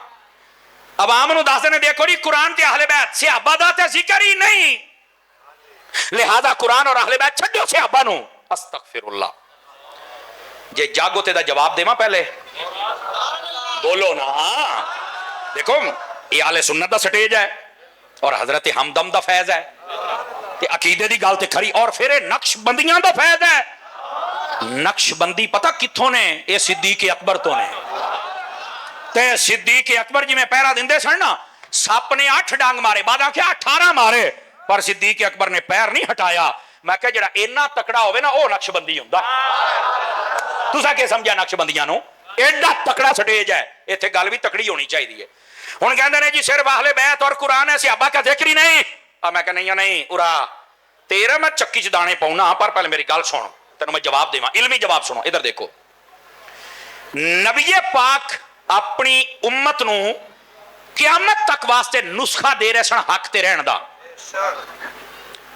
عوام نو دسدے نے دیکھو جی قرآن تے اہل بیت صحابہ دا تے ذکر ہی نہیں, لہذا قرآن اور اہل بیت چھڈو صحابہ نو. استغفر اللہ. جے جاگو تے دا جواب دیواں پہلے بولو نا. دیکھو یہ اہل سنت دا سٹیج ہے اور حضرت ہمدم دا فیض ہے تے عقیدے دی گل تے کھری, اور پھر نقش بندیاں دا فیض ہے. نقش بندی پتہ کتھوں نے؟ یہ صدیق اکبر تو نے. تے صدیق اکبر جی میں پہرا دیندے سن نا, سپ نے 8 ڈانگ مارے, بعد آکھیا 18 مارے, پر صدیق اکبر نے پیر نہیں ہٹایا. میں کہ جڑا اینا تکڑا ہوئے نا او نقش بندی ہوندا. تساں کہ سمجھا نقش بندیاں نو؟ ایڈا تکڑا سٹیج ہے, ایتھے گل بھی تکڑی ہونی چاہیے. ہن کہندے نے جی صرف اہل بیت اور قرآن ہے, صحابہ کا ذکر ہی نہیں. میں کہ نہیں ارا تیرا میں چکی چ دانے پاؤنا, پر پہلے میری گل سن, تینوں میں جواب دیواں, علمی جواب سنو. ادھر دیکھو, نبی پاک اپنی امت نو قیامت تک واسطے نسخہ دے رہے سن حق تے رہن دا.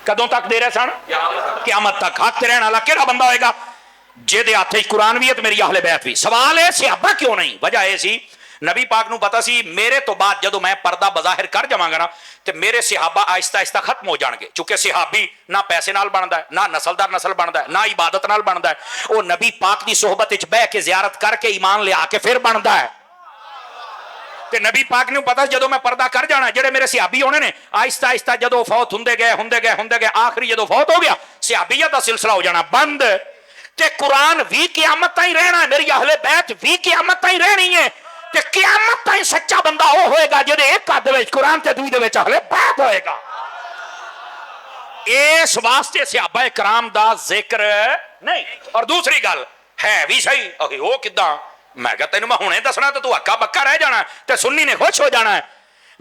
کدوں تک دے رہے سن؟ قیامت تک. حق تے رہن والا کیڑا بندہ ہوئے گا؟ جے دے ہاتھ قرآن بھی ہے تو میری اہل بیت بھی. سوال ہے صحابہ کیوں نہیں؟ وجہ یہ سی نبی پاک نو پتا سی میرے تو بعد جدو میں پردہ بظاہر کر جاواں گا نا تے میرے صحابہ آہستہ آہستہ ختم ہو جان گے. چونکہ صحابی نہ پیسے نال بندا ہے, نہ نسل در نسل بندا ہے, نہ عبادت نال بندا ہے, وہ نبی پاک دی صحبت وچ بیٹھ کے زیارت کر کے ایمان لے آ کے پھر بندا ہے. تے نبی پاک نے پتا جدو میں پردہ کر جانا, جڑے میرے صحابی ہونے نے آہستہ آہستہ جدو فوت ہوندے گئے آخری جدو فوت ہو گیا صحابیت دا سلسلہ ہو جانا بند. تے قرآن بھی قیامت تائیں رہنا ہے, میری اہل بیت بھی قیامت تائیں رہنی ہے. تے قیامت تائیں سچا بندہ وہ ہوئے گا جدے ایک ہاتھ وچ قرآن تے دوسرے وچ اہل بیت ہوئے گا. اس واسطے صحابہ کرام دا ذکر نہیں. اور دوسری گل ہے بھی صحیح, اگے وہ کداں؟ میں کہا تینوں میں ہنے دسنا تو ہکا بکا رہ جانا ہے تے سنی نے خوش ہو جانا ہے.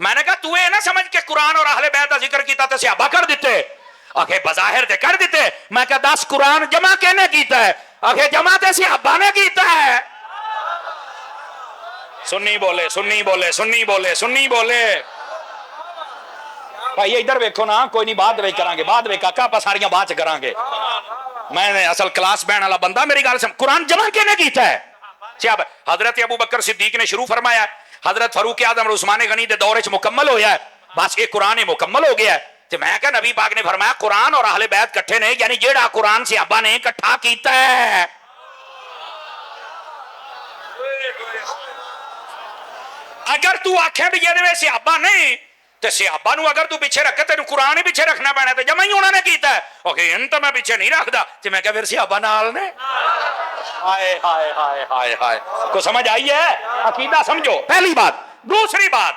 میں نے کہا تو یہ نہ سمجھ کے قرآن اور اہل بیت کا ذکر کیتا تے صحابہ کر دیتے. آخے بظاہر تے کر دیتے. میں کہا 10 قرآن جمع کینے کیتا ہے؟ آخے جمع تے صحابہ نے کیتا ہے. سنی بولے سنی بولے سنی بولے سنی بولے. بھائی ادھر ویکھو نا, کوئی نہیں بعد وچ کران گے, بعد وچ کاکا آپ ساریاں بعد چ کران گے. میں نے اصل کلاس بہن والا بندہ, میری گل سن. قرآن جمع کینے کیتا ہے؟ حضرت ابو بکر صدیق نے شروع فرمایا, حضرت فاروق اعظم اور عثمان غنی دے دور وچ مکمل ہویا ہے, بس یہ قرآن مکمل ہو گیا ہے. تے میں کہا نبی پاک نے فرمایا قرآن اور اہل بیت کٹھے نہیں, یعنی جیڑا قرآن صحابہ نے اکٹھا کیتا ہے. اگر تو آکھے بھی یہ صحابہ نہیں تے صحابہ نو اگر تو پیچھے رکھے تینوں قرآن ہی پیچھے رکھنا پینا, تے جمع ہی انہوں نے کیتا ہے. اوکے ان تو میں پیچھے نہیں رکھدا. تے میں کہا پھر صحابہ نال نے. ہائے ہائے ہائے ہائے ہائے, کو سمجھ آئی ہے؟ عقیدہ سمجھو پہلی بات. دوسری بات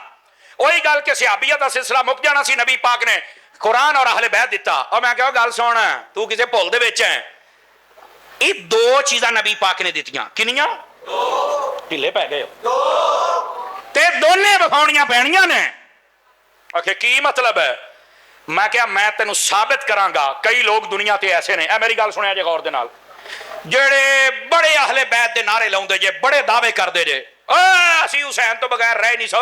وہی گل کہ صحابیت کا سلسلہ مک جانا سی, نبی پاک نے قرآن اور اہل بیت دیتا. اور میں کہا گل سن, تو کسے بھول دے وچ ہے. یہ 2 چیزاں نبی پاک نے دتیاں. کنیاں؟ ڈھلے پہ گئے تے دونے وکھاؤنیاں پینیاں نے. آخے کی مطلب ہے؟ میں کہا میں تینوں ثابت کراں گا. کئی لوگ دنیا تے ایسے نے, اے میری گل سنیا جے غور دے نال, جڑے بڑے اہل بیت دے نعرے لاؤندے جے, بڑے دعوے کردے جے, اسی حسین تو بغیر رہ نہیں سو,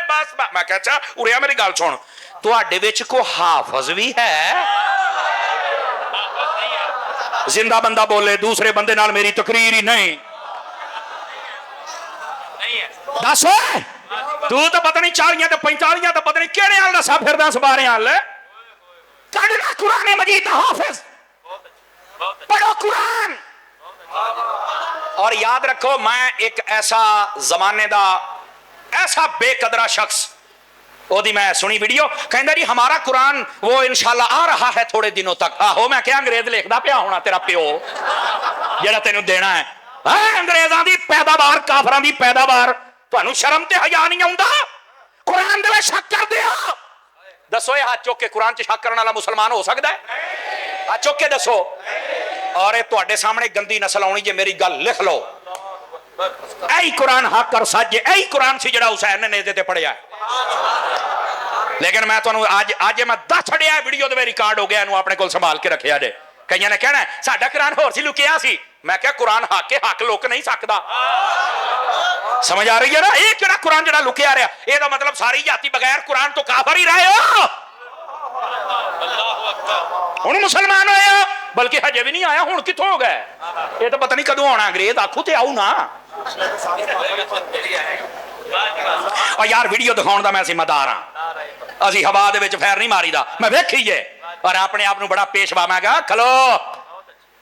بس. میں کہا اچھا اریا میری گل سن, تواڈے وچ کو حافظ بھی ہے؟ زندہ بندہ بولے, دوسرے بندے نال میری تقریر ہی نہیں. دس تو پتہ نہیں 40 تے 45 تے پتہ نہیں کہڑے حال دسا پھردا سبارے حال. کڈنا قرآن مجید حافظ, پڑھو قرآن. اور یاد رکھو میں ایک ایسا زمانے دا ایسا بے قدرہ شخص, وہ دی میں سنی ویڈیو, کہندا جی ہمارا قرآن وہ انشاءاللہ آ رہا ہے تھوڑے دنوں تک. آہو میں کیا انگریز لکھدا پیا ہونا تیرا پیو جڑا تینوں دینا ہے. انگریزاں دی پیداوار, کافراں دی پیداوار, تانوں شرم تے حیا نہیں آوندا؟ قرآن دے وچ شک کر دیا. دسو یہ ہاتھ چوک کے قرآن چ شک کرنے والا مسلمان ہو سکتا ہے؟ ہاتھ چوک کے دسو. اور یہ تواڈے سامنے گندی نسل آنی جے, میری گل لکھ لو. اے قرآن حق اور سچ, اے قرآن سی جڑا حسین نے نیزے تے پڑھیا ہے. لیکن میں تانوں اج میں دس چھڑیا ویڈیو دے ریکارڈ ہو گیا, انہوں اپنے کول سنبھال کے رکھیا جے. کئیاں نے کہنا ہے ساڈا قرآن ہور سی لکیا سی. میں کہا قرآن حق ہے, حق لک نہیں سکدا. سمجھ آ رہی ہے نا؟ ایک جڑا قرآن جڑا لکیا رہا یہ دا مطلب ساری جاتی بغیر قرآن تو کافر ہی رہے ہو. ہوں مسلمان ہویا بلکہ ہجے بھی نہیں آیا, ہوں کتوں ہو گئے؟ یہ تو پتہ نہیں کدوں آنا, انگریز آخو تے آؤ نا. اور یار ویڈیو دکھاؤ دا میں ذمہ دار ہاں, اسی ہوا دے وچ پھیر نہیں ماری دا, میں ویکھی ہے اور اپنے آپ بڑا پیشوا. میں کہا کھلو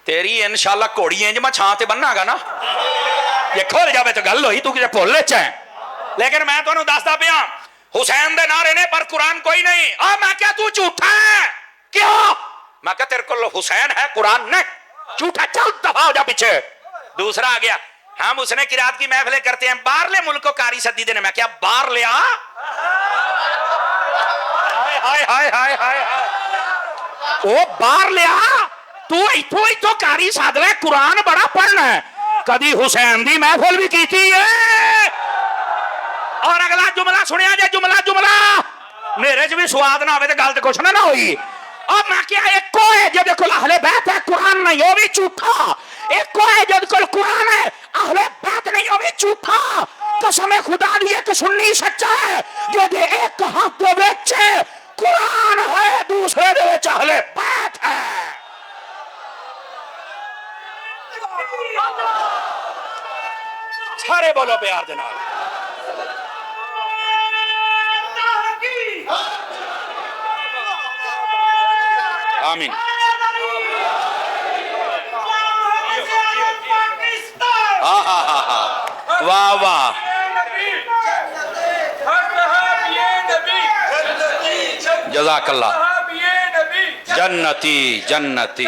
تیری انشاءاللہ گھوڑی انج میں چھاں تے بننا گا نا, یہ کھل جاوے تو گل ہوئی, تو کسے بھول چ. لیکن میں تمہیں دسدا پیا حسین دے نعرے نے پر قرآن کوئی نہیں. اور میں کیا تو جھوٹا ہے کیوں؟ میں کہا تیرے کو حسین ہے قرآن نہیں, جھوٹا چل دفاع ہو جا پیچھے. دوسرا آ گیا ہم اس نے قرات کی محفلیں کرتے ہیں باہر لے ملک کو کاری سدی دینے. میں کیا باہر لیا؟ ہائے ہائے ہائے ہائے او باہر لیا تو ایتھوں ایتھوں کاری سد لے, قرآن بڑا پڑھنا ہے. کدی حسین دی محفل بھی کیتی ہے. اور اگلا جملہ سنیا جے, جملہ میرے چ بھی سواد نہ ہوئے تو گل تو کچھ نہ ہوئی. اور میں کیا ایک کو ہے جب کل اہل بیت ہے قرآن نہیں, وہ بھی جھوٹا. ایک کو ہے جب کل قرآن ہے اہل بیت نہیں, وہ بھی جھوٹا. قسم خدا دی کہ سنی سچا ہے جو دے ایک ہاتھ دے وچ قرآن ہے دوسرے دے وچ اہل بیت ہے. سارے بولو پیار دے نال آمین. واہ واہ جزاک اللہ. جنتی جنتی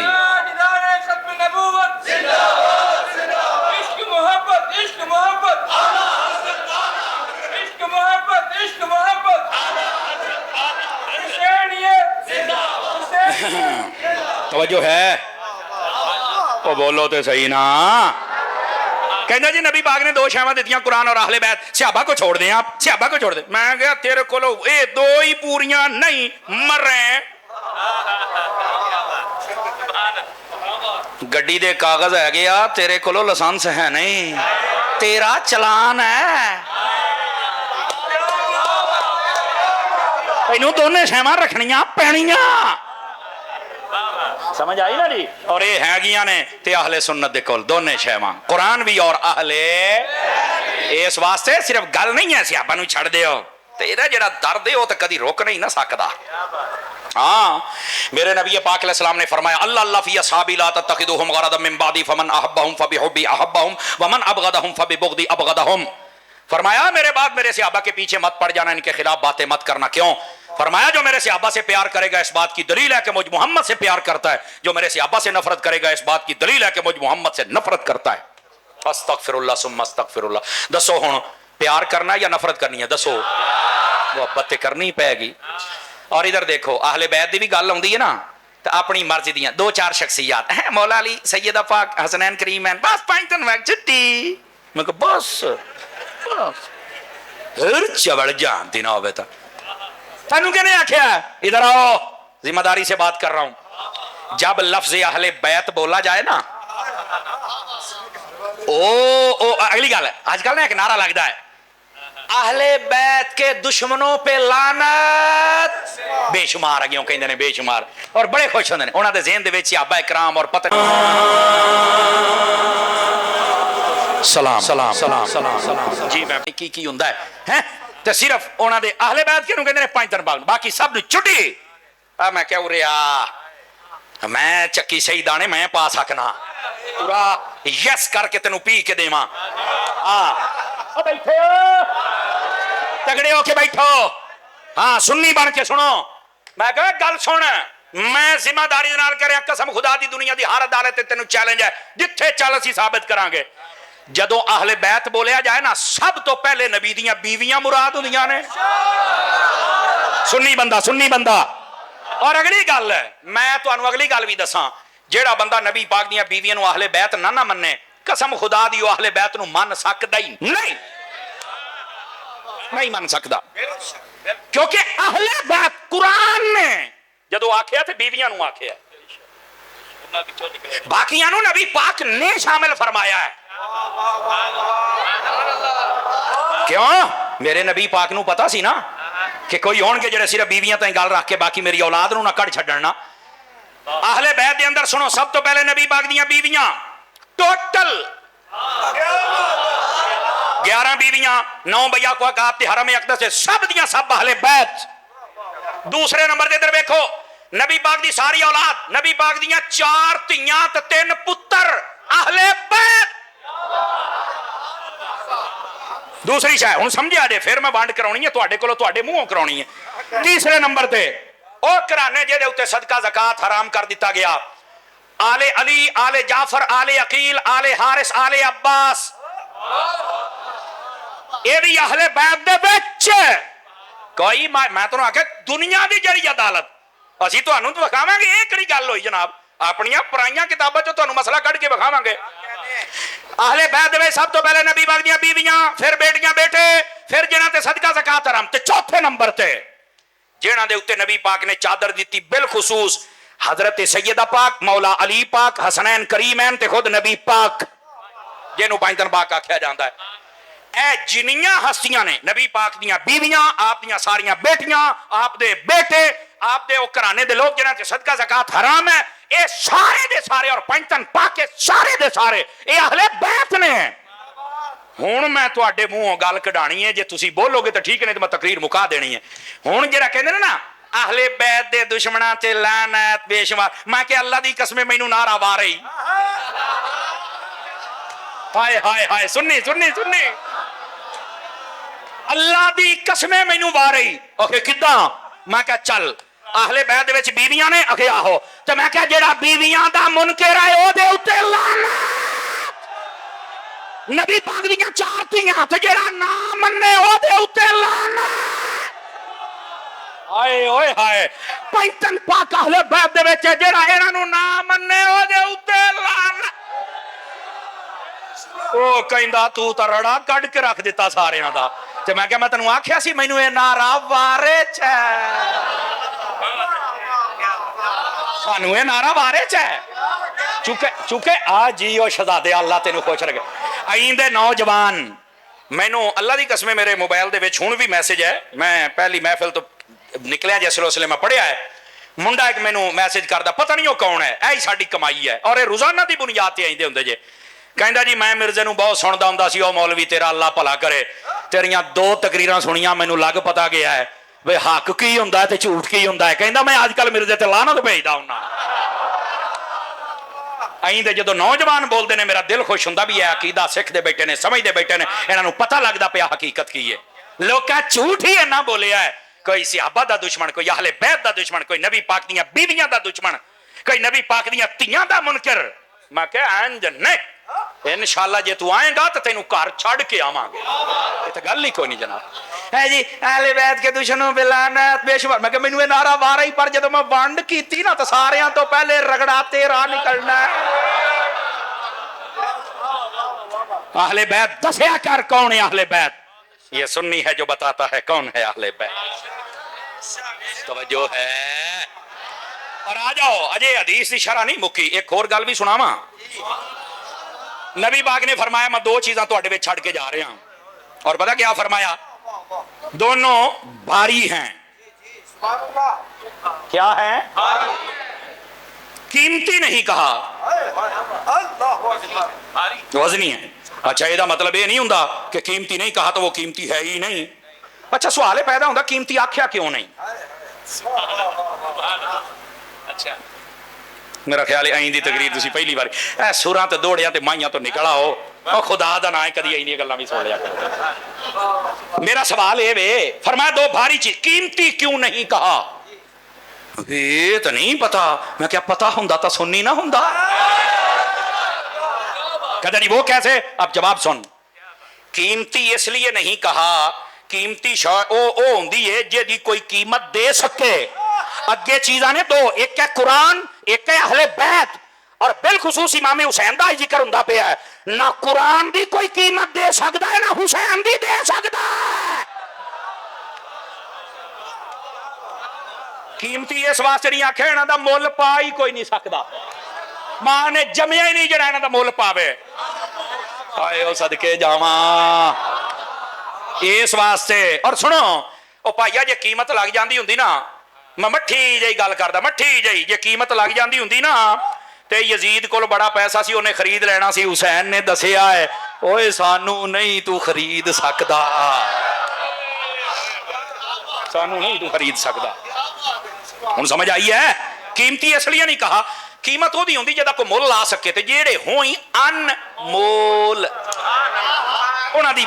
توجہ ہے وہ بولو تے صحیح نا. کہنا جی نبی پاک نے دو شیواں دیتیاں قرآن اور اہل بیت, صحابہ کو چھوڑ دیں, آپ صحابہ کو چھوڑ دیں. میں کہا تیرے کولو اے دو ہی پوریاں نہیں مر رہے. گڈی دے کاغذ ہے گیا تیرے کولو لائسنس ہے نہیں, تیرا چلان ہے. اینوں دونے شیواں رکھنیاں پینیاں. سمجھ آئی نا جی؟ اور یہ ہے گیاں نے تے اہل سنت دے کول دونے شیواں, قرآن بھی اور اہل. اس واسطے صرف گل نہیں ہے صحابہ نو چھڑ دیو, تیرا جڑا درد ہے وہ تو کدی روک نہیں نہ سکدا. ہاں میرے نبی پاک علیہ السلام نے فرمایا اللہ اللہ فی اصحابی لا تتخذوهم غرضا من بعدی فمن احبهم فبحبی احبهم ومن ابغضهم فببغضی ابغضهم. فرمایا میرے بعد میرے صحابہ کے پیچھے مت پڑ جانا, ان کے خلاف باتیں مت کرنا. کیوں؟ فرمایا جو میرے صحابہ سے پیار کرے گا اس بات کی دلیل ہے کہ مجھ محمد سے پیار کرتا ہے, جو میرے صحابہ سے نفرت کرے گا اس بات کی دلیل ہے کہ مجھ محمد سے نفرت کرتا ہے. استغفر اللہ ثم استغفر اللہ. دسو ہن پیار کرنا یا نفرت کرنی ہے؟ دسو. محبت کرنی پے گی. اور ادھر دیکھو اہل بیت دی بھی گل ہوندی ہے نا تو اپنی مرضی دیاں دو چار شخصیات ہیں, مولا علی, سیدہ پاک, حسنین کریمین, بس 5 دن وقت چھٹی. میں کہ بس پھر چوڑ جان دینا ہوئے تھا. تینوں کہ نہیں آکھیا ادھر آؤ, ذمہ داری سے بات کر رہا ہوں. جب لفظ اہل بیت بولا جائے نا او اگلی گل ہے. آج کل نا ایک نعرہ لگتا ہے اہل بیت کے دشمنوں پہ لعنت, بے شمار اگیوں کہندے نے بے شمار, اور بڑے خوش ہوندے نے. انہاں دے ذہن دے وچ صحابہ کرام اور پتہ سلام سلام سلام سلام جی میں کی ہوندا ہے تے صرف انہاں دے اہل بیت کینوں کہندے نے 5 دن بعد, باقی سب نوں چھٹی. میں کیا اوریا میں چکی صحیح دانے میں پا سکنا, پورا یس کر کے تینوں پی کے دیواں. ہاں بیٹھو تگڑے ہو کے بیٹھو, ہاں سنی بن کے سنو. میں کہا گل سن, میں ذمہ داری نال کریا قسم خدا دی دنیا دی ہر عدالت تینوں چیلنج ہے, جتھے چل اسی ثابت کران گے. جدوں اہل بیت بولیا جائے نا سب تو پہلے نبی دیاں بیویاں مراد ہوندیاں نے. سنی بندہ. اور اگلی گل ہے میں تانوں اگلی گل بھی دساں, جیڑا بندہ نبی پاک دیاں بیویاں نو اہل بیت نہ مننے قسم خدا دی اہل بیت نو من سکدا ہی نہیں من سکدا. کیونکہ اہل بیت قرآن نے جدو آکھیا تے بیویاں نو آکھیا, باقیاں نو نبی پاک نے شامل فرمایا ہے. کیوں؟ میرے نبی پاک نو پتا سی نا کہ کوئی ہون گے جڑے صرف بیویاں تائیں گل رکھ کے باقی میری اولاد نو نہ کڈ چھڈنا. اہل بیت دے اندر سنو، سب تو پہلے نبی پاک دیاں بیویاں ٹوٹل 11 بیویاں، 9 بیا کو آپ کے حرم اقدس سے سب دیاں سب اہل بیت. دوسرے نمبر دے ادھر ویکھو، نبی پاک دی ساری اولاد، نبی پاک دیاں 4 دھیاں تے 3 پتر اہل بیت. دوسری شاید ہوں سمجھا جے، پھر میں وانڈ کرانی ہے تواڈے کولوں، تواڈے منہوں کرانی ہے. تیسرے نمبر تے او کرانے جے دے اوتے صدقہ زکات حرام کر دیتا گیا، آل علی، آل جعفر، آل عقیل، آل حارث، آل عباس، اے بھی اہل بیت دے وچ. کوئی میں تانوں آکھیا دنیا دی جڑی عدالت اسی تانوں تو وکھاواں گے. اے کیڑی گل ہوئی جناب؟ اپنیاں پرائیاں کتاباں چوں تانوں مسئلہ کڈ کے وکھاواں گے. اہل بیت دے سب تو پہلے نبی پاک دیاں بیویاں، پھر بیٹیاں بیٹے، پھر جنہاں تے صدقہ زکات حرام، تے چوتھے نمبر تے جنہاں دے اوتے نبی پاک نے چادر دیتی بالخصوص حضرت سیدہ پاک، مولا علی پاک، حسنین کریمین تے خود نبی پاک جنہوں بائنتن پاک آکھیا جاندا ہے. اے جنیاں ہستیاں نے نبی پاک دیاں بیویاں، آپ دیاں ساریاں بیٹیاں، آپ دے بیٹے، آپ دے او کرانے دے لوگ جنہاں تے صدقہ زکات حرام ہے، اے سارے دے سارے اور پنجتن پاک کے سارے دے سارے اے اہل بیت نے. ہوں میں تواڈے منہوں گل کڈانی ہے، جے تسی بولو گے تو ٹھیک نہیں تو میں تقریر مکا دینی ہے. ہوں جڑا کہندے نے نا اہل بیت دے دشمناں تے لعنت بے شمار، میں کہ اللہ دی قسم مینوں نعرہ وارئی. ہائے ہائے ہائے، سننی سننی سننی، اللہ دی قسم مینوں وارئی. اوکے کداں؟ میں کہ چل اہل بیت دے وچ بیویاں نے، اکھے آہو، تے میں کہ جڑا بیویاں دا منکر ہے او دے اوتے لعنت. نبی پاک دیاں 4 دھیاں تے جڑا نہ مننے او دے اوتے لعنت. ہائے اوئے ہائے، پنجتن پاک اہل بیت دے وچ جڑا انہاں نوں نہ مننے او دے اوتے لعنت. او کہندا تو تے رڑا کڈ کے رکھ دتا ساریاں دا. تے میں کہ میں تینوں آکھیا سی مینوں اے نعرہ وارچ ہے، سانوں اے نعرہ وارچ ہے. چونکہ آ جی او شہزادے اللہ تینوں خوش رکھے. آئندے نوجوان، مینوں اللہ دی قسم میرے موبائل دے وچ ہن بھی میسج ہے، میں پہلی محفل تو نکلیا جس اسلے میں پڑھیا ہے، منڈا ایک مینوں میسج کردا، پتہ نہیں وہ کون ہے، اے ساڈی کمائی ہے اور اے روزانہ دی بنیاد تے آئندے ہوندے جے. کہندا جی میں مرزے نوں بہت سندا ہوندا سی، او مولوی تیرا اللہ بھلا کرے، تیریاں 2 تقریراں سنیاں مینوں لگ پتا گیا ہے وے حق کی ہوندا ہے تے جھوٹ کی ہوندا ہے. کہندا میں اج کل مرزے تے لعنت بھیجدا ہوندا. آئندے جدو نوجوان بولتے ہیں میرا دل خوش ہوندا بھی ہے، عقیدہ سکھ دے بیٹھے نے، سمجھ دے بیٹھے نے، انہاں نوں پتہ لگدا پیا حقیقت کی ہے. لوکاں جھوٹ ہی نہ بولیا ہے، کوئی صحابہ دا دشمن، کوئی اہل بیت دا دشمن، کوئی نبی پاک دیاں بیویاں دا دشمن، کوئی نبی پاک دیاں تیاں دا منکر. میں کہ انج نہیں، انشاءاللہ جے تو آئیں گا تو تینوں گھر چھڑ کے آواں گے. یہ تو گل ہی کوئی نہیں جناب. ہے جی اہل بیت کے دشمنوں پہ لعنت بے شمار. میں کہ مینوں یہ نعرہ وارا ہی، پر جدوں میں ونڈ کیتی نا تو ساریاں تو پہلے رگڑا تیرا نکلنا ہے. اہل بیت دسیا کر کون ہے اہل بیت؟ یہ سنی ہے جو بتاتا ہے کون ہے اہل بیت. توجہ ہے. اور آ جاؤ، اجے حدیث کی شرح نہیں مکی، ایک اور گل بھی سناواں. نبی پاک نے فرمایا میں 2 چیزاں تواڈے وچ چھڈ کے جا رہا ہوں، اور پتہ کیا فرمایا؟ دونوں بھاری ہیں. کیا ہے؟ قیمتی نہیں کہا، وزنی ہے. اچھا یہ مطلب یہ نہیں ہوندا کہ قیمتی نہیں کہا تو وہ قیمتی ہے ہی نہیں. اچھا سوال پیدا ہوندا قیمتی آکھیا کیوں نہیں؟ اچھا میرا خیال ہے آئندی تقریر تسی پہلی بار اے سوراں تے دوڑیاں تے مائیاں تو نکل آؤ، او خدا دا نام کدی اینی گلاں بھی سن لیا کرو. میرا سوال اے وے، فرمایا 2 بھاری چیز، قیمتی کیوں نہیں کہا؟ یہ تو نہیں پتا. میں کیا پتا ہوندا تا سننی نہ ہوندا. کہتا نہیں وہ کیسے؟ اب جواب سن. قیمتی اس لیے نہیں کہا، قیمتی شے او ہوندی ہے جے کوئی قیمت دے سکے. اگے چیزاں نے 2، ایک ہے قرآن، ایک ہے اہل بیت. اور بالخصوص امام حسین دا ذکر ہوندا پیا ہے. نہ قرآن دی کوئی قیمت دے سکدا ہے، نہ حسین دی دے سکدا ہے. قیمتی اس واسطے نہیں آکھیا انہاں دا مول پا ہی کوئی نہیں سکدا. ماں نے جمیا ہی نہیں جڑا انہاں دا مول پاوے. آئے او صدقے جاواں. ਇਸ ਵਾਸਤੇ। ਔਰ ਸੁਣੋ ਉਹ ਭਾਈਆ, ਜੇ ਕੀਮਤ ਲੱਗ ਜਾਂਦੀ ਹੁੰਦੀ ਨਾ, ਮੈਂ ਮੱਠੀ ਜਿਹੀ ਗੱਲ ਕਰਦਾ, ਮੱਠੀ ਜਿਹੀ, ਜੇ ਕੀਮਤ ਲੱਗ ਜਾਂਦੀ ਹੁੰਦੀ ਨਾ ਤੇ ਯਜ਼ੀਦ ਕੋਲ ਬੜਾ ਪੈਸਾ ਸੀ, ਉਹਨੇ ਖਰੀਦ ਲੈਣਾ ਸੀ। ਹੁਸੈਨ ਨੇ ਦੱਸਿਆ ਹੈ, ਓਏ ਸਾਨੂੰ ਨਹੀਂ ਤੂੰ ਖਰੀਦ ਸਕਦਾ, ਸਾਨੂੰ ਨਹੀਂ ਤੂੰ ਖਰੀਦ ਸਕਦਾ। ਹੁਣ ਸਮਝ ਆਈ ਹੈ? ਕੀਮਤੀ ਇਸ ਲਈ ਨਹੀਂ ਕਹਾ, ਕੀਮਤ ਉਹਦੀ ਹੁੰਦੀ ਜਿਹਦਾ ਕੋਈ ਮੁੱਲ ਲਾ ਸਕੇ, ਤੇ ਜਿਹੜੇ ਹੋਈ ਅਨਮੋਲ ਉਹਨਾਂ ਦੀ,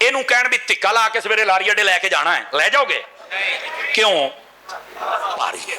ਇਹਨੂੰ ਕਹਿਣ ਵੀ ਧਿੱਕਾ ਲਾ ਕੇ ਸਵੇਰੇ ਲਾਰੀ ਅੱਡੇ ਲੈ ਕੇ ਜਾਣਾ ਹੈ, ਲੈ ਜਾਓਗੇ? ਕਿਉਂ? ਭਾਰੀ ਹੈ।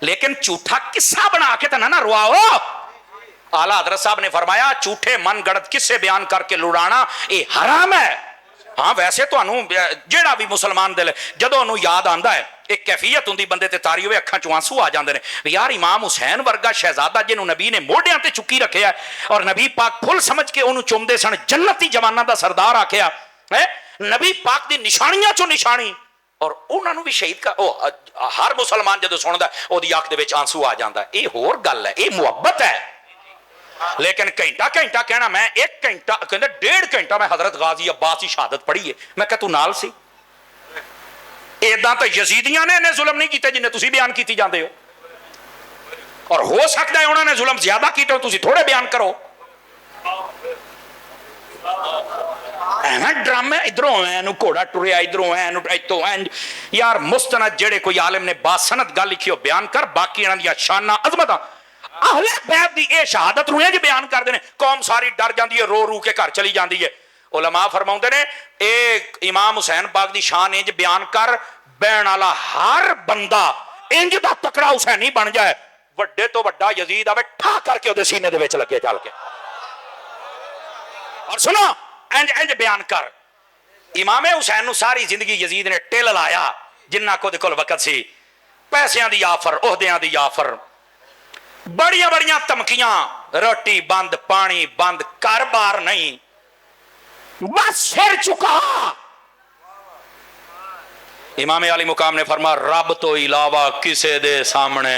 لیکن جھوٹا قصہ بنا کے تو نہ رواؤ. آلہ حضرت صاحب نے فرمایا جھوٹے من گڑت قصے بیان کر کے لڑانا یہ حرام ہے. ہاں ویسے تو جیڑا بھی مسلمان دل جدو انہوں یاد آندا ہے ایک کیفیت ہوندی بندے تے تاری ہوئے اکھاں چوں آنسو آ جاندے نے یار امام حسین ورگا شہزادہ جنوں نبی نے موڈیاں تے چکی رکھیا ہے اور نبی پاک پھل سمجھ کے انہوں چومدے سن جنتی جواناں دا سردار آکھیا ہے نبی پاک دی نشانیاں چوں نشانی اور انہاں نوں بھی شہید کر ہر مسلمان جدو سندا ہے او دی اکھ دے وچ آنسو آ جاندا ہے. اے ہور گل ہے, اے محبت ہے. لیکن گھنٹہ کہنا میں ایک گھنٹہ کہندے 1.5 گھنٹہ میں حضرت غازی عباس کی شہادت پڑھی ہے میں کہ تو نال سی. ایداں تو یزیدیاں نے انہیں ظلم نہیں کیتے جنہیں تسی بیان کیتی جاندے ہو اور ہو سکتا ہے انہوں نے ظلم زیادہ کیتے ہو تسی تھوڑے بیان کرو. ڈرامے ادھروں ہیں گھوڑا ٹریا ادھروں ہیں یار مستند جڑے کوئی عالم نے باسنت گل لکھی ہو بیان کر باقی انہاں دی شاناں عظمتاں اہل بیت دی اے شہادت روئے جی بیان کر دینے قوم ساری ڈر جاندی ہے رو کے گھر چلی جاندی ہے. علماء فرماؤندے نے اے امام حسین پاک دی شان انج بیان کر بین والا ہر بندہ انج دا تکڑا حسینی بن جائے وڈے تو وڈا یزید آوے ٹھا کر کے اودے سینے دے وچ لگے چل کے اور سنو انج بیان کر. امام حسین نو ساری زندگی یزید نے ٹل لایا جنہ کو دے کول وقت سی پیسیاں دی آفر عہدیاں دی آفر بڑیاں بڑیاں تمکیاں روٹی بند پانی بند کاروبار نہیں بس سر چکا. امام علی مقام نے فرمایا رب تو علاوہ کسے دے سامنے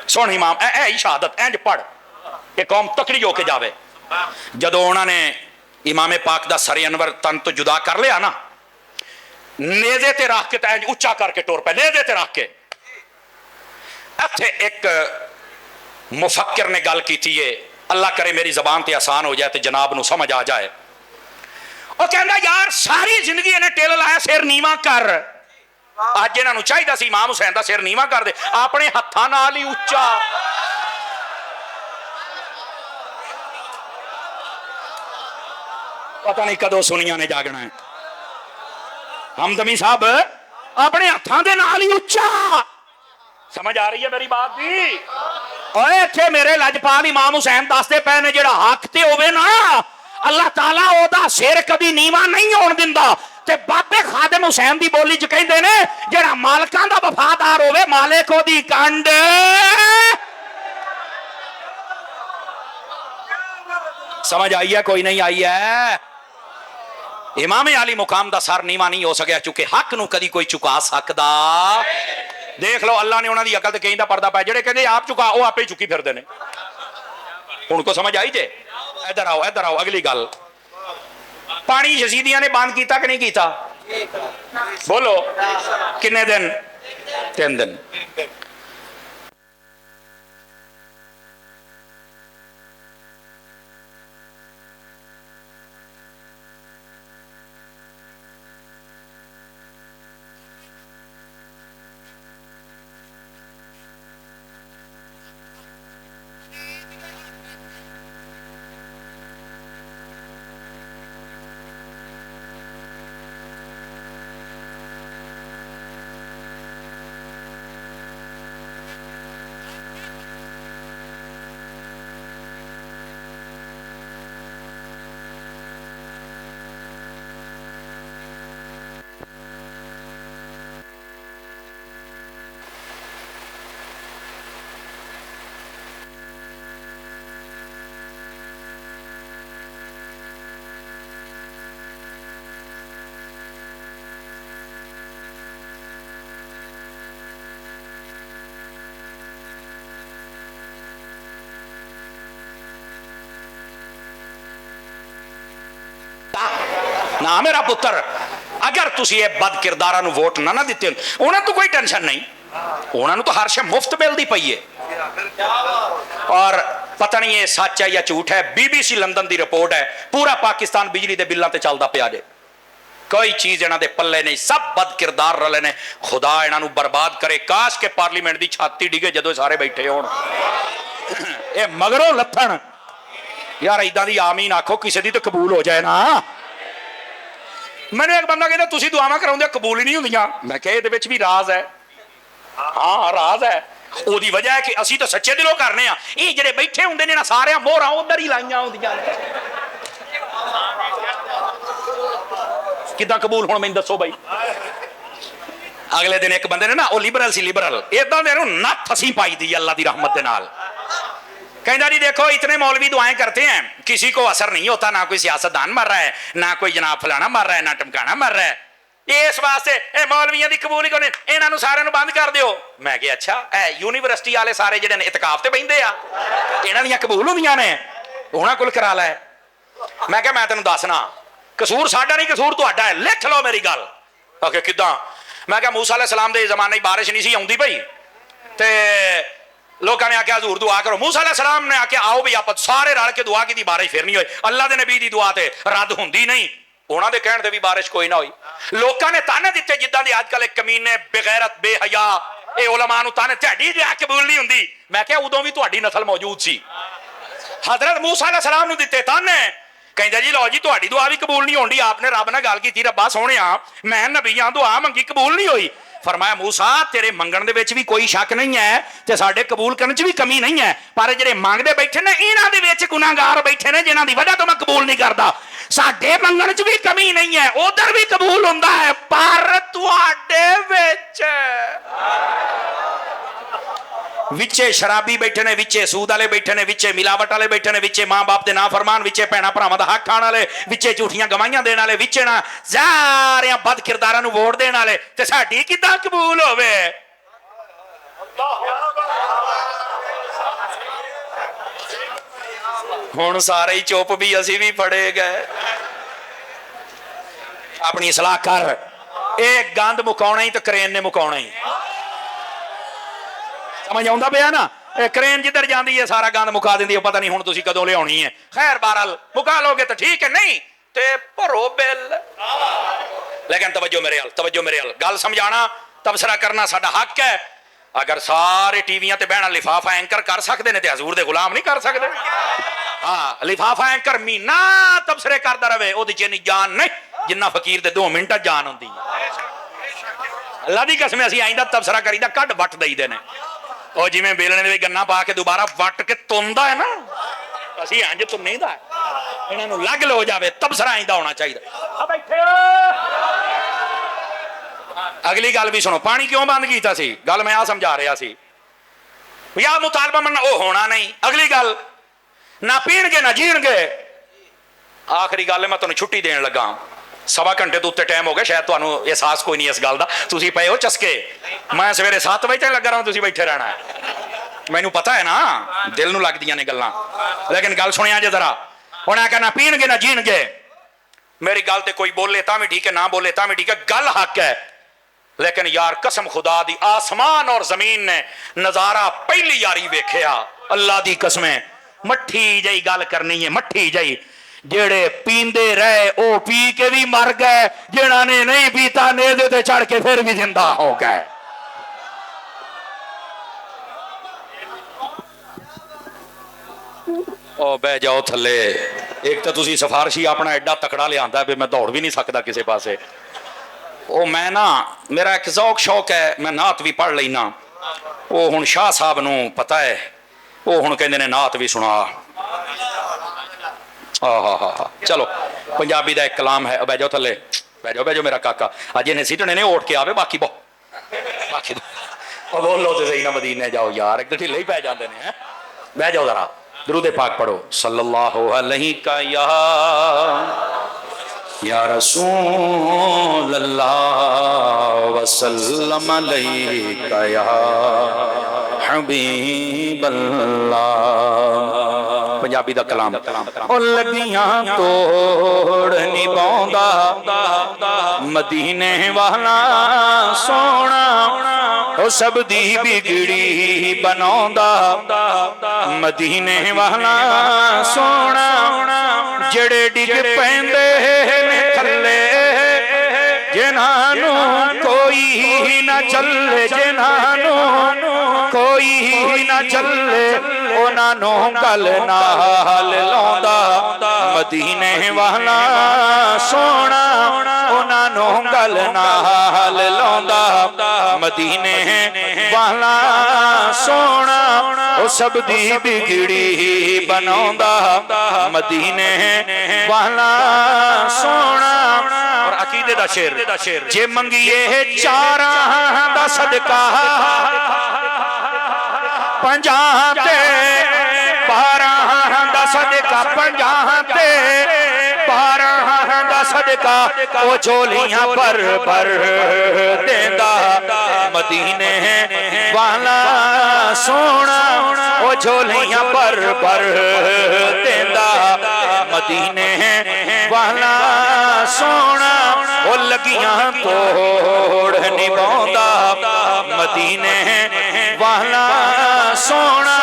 سن امام اے شہادت اینج پڑھ کہ قوم تکڑی ہو کے جاوے. جدو انہوں نے امام پاک دا سر انور تن تو جدا کر لیا نا نیزے تے رکھ کے اینج اچا کر کے ٹور پہ نیزے تے رکھ کے اتھے ایک مفکر نے گل کی تھی اللہ کرے میری زبان تے آسان ہو جائے تے جناب نو سمجھ آ جائے. وہ کہندا یار ساری زندگی انہیں ٹیل لایا سر نیواں کر اج انہاں نو چاہیدا سی امام حسین دا سر نیواں کر دے اپنے ہتھاں نال ہی اچا. پتہ نہیں کدو سنیاں نے جاگنا ہے. ہمدمی صاحب اپنے ہتھاں دے نال ہی اچا. سمجھ آ رہی ہے میری بات دی؟ اوے اتھے میرے لجپال امام حسین دستے پے نے جڑا حق تے ہوے نا اللہ تعالیٰ او دا سر کبھی نیواں نہیں ہون دیندا. تے بابے خادم حسین دی بولی چ کہندے نے جڑا مالکاں دا وفادار ہوے مالک او دی کنڈ. سمجھ آئی ہے کوئی نہیں آئی ہے؟ امام علی مقام دا سر نیواں نہیں ہو سکیا چونکہ حق نو کدی کوئی چکا سکدا. دیکھ لو اللہ نے انہوں نے عقل تے کہیں دا پردہ پایا جڑے کہندے آپ چکا وہ آپ ہی چکی پھر دینے. ان کو سمجھ آئی جے؟ ادھر آؤ اگلی گل. پانی یزیدیاں نے بند کیتا کہ نہیں کیتا؟ بولو کنے دن؟ 3 دن. نہ میرا پتر اگر تسی یہ بد کرداراں نو ووٹ نہ دیتے انہاں تو کوئی ٹینشن نہیں انہاں تو ہر شے مفت ملدی پئی ہے. اور پتہ نہیں یہ سچ ہے یا جھوٹ ہے BBC لندن دی رپورٹ ہے پورا پاکستان بجلی دے بلاں تے چلدا پیا جے کوئی چیز انہاں دے پلے نہیں سب بد کردار رلے نے. خدا انہاں نو برباد کرے کاش کے پارلیمنٹ دی چھاتی ڈگے جدو سارے بیٹھے ہون. اے مگروں لتھن یار ایداں دی آمین آکھو کسی دی تو قبول ہو جائے نا. میں نے ایک بندہ کہتا تسی دعاواں کراؤندے قبول ہی نہیں ہوندیاں. میں کہ یہ بھی راز ہے ہاں راز ہے وہی وجہ ہے کہ اسی تو سچے دلوں کرنے ہاں یہ جڑے بیٹھے ہوندے نے نا سارے موہراں ادھر ہی لائیاں ہوندیاں نے کداں قبول ہون میں دسو بھائی اگلے دن ایک بندے نے نا وہ لبرل سی لبرل اداں دے نت اسی پائی دی اللہ دی رحمت دے نال کہندا جی دیکھو اتنے مولوی دعائیں کرتے ہیں کسی کو اثر نہیں ہوتا نہ کوئی سیاستدان مر رہا ہے نہ کوئی جناب فلانا مر رہا ہے نہ ٹمکانا مر رہا ہے اس واسطے اے مولویاں دی قبول ہی کونے انہاں نوں سارے نوں بند کر دیو میں کہ اچھا اے یونیورسٹی والے سارے جڑے نے اعتکاف تے بیندے آ انہاں دیاں قبول ہوندیاں نے انہاں کول کرا لے میں کہ میں تینوں دسنا قصور ساڈا نہیں قصور تہاڈا ہے لکھ لو میری گل کہ کداں میں کہ موسیٰ علیہ السلام دے زمانے بارش نہیں سی آوندی پئی تے لوگوں نے آخیا حضور دعا کرو موسیٰ علیہ السلام نے آخیا آؤ بھی آپ سارے رل کے دعا کی بارش پھر نہیں ہوئی اللہ دے نبی دی دعا تے رد ہوندی نہیں انہاں دے کہن تے بھی بارش کوئی نہ ہوئی لوکاں نے تانے دتے جداں دے اج کل ایک کمینے بغیرت بے حیا اے علماء نوں تانے تہاڈی دعا قبول نہیں ہوندی میں کہیا ادوں بھی تہاڈی نسل موجود سی حضرت موسیٰ علیہ السلام نوں دتے تانے کہندا جی لو جی تہاڈی دعا بھی قبول نہیں ہوندی آپ نے رب نال گل کیتی ربا سونیا میں نبیاں دعا منگی قبول نہیں ہوئی فرمایا موسیٰ تیرے منگن دے وچ بھی کوئی شک نہیں ہے تے ساڈے قبول کرن چ بھی کمی نہیں ہے پر جڑے منگدے بیٹھے نے انہاں دے وچ گناہگار بیٹھے نے جنہاں دی وجہ تو میں قبول نہیں کردا ساڈے منگن چ بھی کمی نہیں ہے ادھر بھی قبول ہوندا ہے پر تواڈے وچ وچے شرابی بیٹھے نے وچے سود والے بیٹھے نے وچے ملاوٹ والے بیٹھے نے وچے ماں باپ دے نافرمان وچے بھੈਣਾਂ بھراواں دا حق کھان والے وچے جھوٹیاں گواہیاں دین والے وچے نا ساریاں بد کرداراں نوں ووٹ دین والے تے ساڈی کداں قبول ہوے ہن سارے ہی چپ بھی اسی بھی پڑے گئے اپنی اصلاح کر ایک گند مکاونا ہی تے کرین نے مکاونا ہی سمجھ آؤں پیا نا کرین جدھر جاندی ہے سارا گند مکا دیندی ہے پتہ نہیں ہن تسی کدوں لیاونی ہے خیر بہرحال مکا لو گے تو ٹھیک ہے نہیں تے بھرو بل لیکن توجہ میرے حل گل سمجھانا تبصرہ کرنا ساڈا حق ہے اگر سارے ٹی ویاں تے بہنا لفافہ اینکر کر سکتے نے تے حضور دے غلام نہیں کر سکتے ہاں لفافہ اینکر مہینہ تبصرے کردا رہے او دی جنی جان نہیں جنہ فقیر دے 2 منٹ جان ہوندی اللہ دی قسم اسی آئندہ تبصرہ کریدا کڈ وٹ دئی دے نے اور جی میں بیلنے دے گنا پا کے دوبارہ وٹ کے توندا ہے نا اسی انج تو نہیں دا انہاں نوں لگ لو جاوے تبصرہ آئندہ ہونا چاہیے ا بیٹھے اگلی گل بھی سنو پانی کیوں بند کیتا سی گل میں آ سمجھا رہا سی یا مطالبہ من او ہونا نہیں اگلی گل نہ پین گے نہ جین گے آخری گل میں تمہیں چھٹی دین لگا سوا گھنٹے تو اتنے ٹائم ہو گیا شاید تمہیں احساس کوئی نہیں اس گل کا تھی پے ہو چسکے میں سویرے 7 بجے تک لگا رہا ہوں تھی بیٹھے رہنا ہے مینوں پتا ہے نا دل نو لگدی نے گلاں لیکن گل سنیا جے ذرا ہن آ کے نہ پین گے نہ جین گے میری گل تے کوئی بولے تا بھی ٹھیک ہے نہ بولے تا بھی ٹھیک ہے گل حق ہے لیکن یار قسم خدا دی آسمان اور زمین نے نظارہ پہلی یاری ویکھیا اللہ دی قسمیں مٹھی جئی گل کرنی ہے مٹھی جئی جڑے پیندے رہے او پی کے بھی مر گئے جنہاں نے نہیں پیتا نیزے تے چڑھ کے پھر بھی زندہ ہو گئے او بہ جاؤ تھلے ایک تو تسی سفارشی اپنا ایڈا تکڑا لے آندا ہے میں دوڑ بھی نہیں سکتا کسی پاسے او میں نا میرا ایک ذوق شوق ہے میں نعت بھی پڑھ لینا او ہن شاہ صاحب نو پتہ ہے او ہن کہندے نے نعت بھی سنا چلو پنجابی دا ایک کلام ہے بہ جاؤ تھلے بہ جاؤ میرا کاکا اج انہیں سیٹنے نے اوٹ کے آوے باقی باقی بولو تے صحیح نہ مدینے جاؤ یار ایک ڈھیلے ہی پہ جاندے نے بہ جاؤ ذرا درود پاک پڑھو صلی اللہ علیہ کا یا رسول اللہ وسلم علیہ کا یا حبیب اللہ پنجابی دا کلام او لگیاں توڑ نہیں پاؤندا مدینے والا سونا او سب دی بگڑی بناوندا مدینے والا سونا جڑے ڈگ پیندے نے تھلے جنہاں نو کوئی نہ چلے جنہاں نو کوئی نہ چلے ਉਹਨਾਂ ਨੂੰ ਗੱਲ ਨਾਲ ਲਾਉਂਦਾ ਮਦੀਨੇ ਵਾਲਾ ਸੋਹਣਾ ਉਹਨਾਂ ਨੂੰ ਗੱਲ ਨਾਲ ਲਾਉਂਦਾ ਮਦੀਨੇ ਵਾਲਾ ਸੋਹਣਾ ਉਹ ਸਭ ਦੀ ਬਿਗੜੀ ਬਣਾਉਂਦਾ ਮਦੀਨੇ ਵਾਲਾ ਸੋਹਣਾ। ਔਰ ਅਕੀਦੇ ਦਾ ਸ਼ੇਰ ਜੇ ਮੰਗੀਏ ਚਾਰਾਂ ਦਾ ਸਦਕਾ ਪੰਜਾਂ ਤੇ 12 ਦਾ ਸਦਕਾ ਪੰਜਾਂ ਤੇ 12 ਦਾ ਸਦਕਾ ਉਹ ਝੋਲੀਆਂ ਭਰ ਦੇਂਦਾ ਮਦੀਨੇ ਵਾਲਾ ਸੋਹਣਾ ਉਹ ਝੋਲੀਆਂ ਭਰ ਦੇਂਦਾ ਮਦੀਨੇ ਵਾਲਾ ਸੋਹਣਾ ਉਹ ਲੱਗੀਆਂ ਤੋੜ ਨਿਭਾਉਂਦਾ ਮਦੀਨੇ ਵਾਲਾ ਸੋਹਣਾ।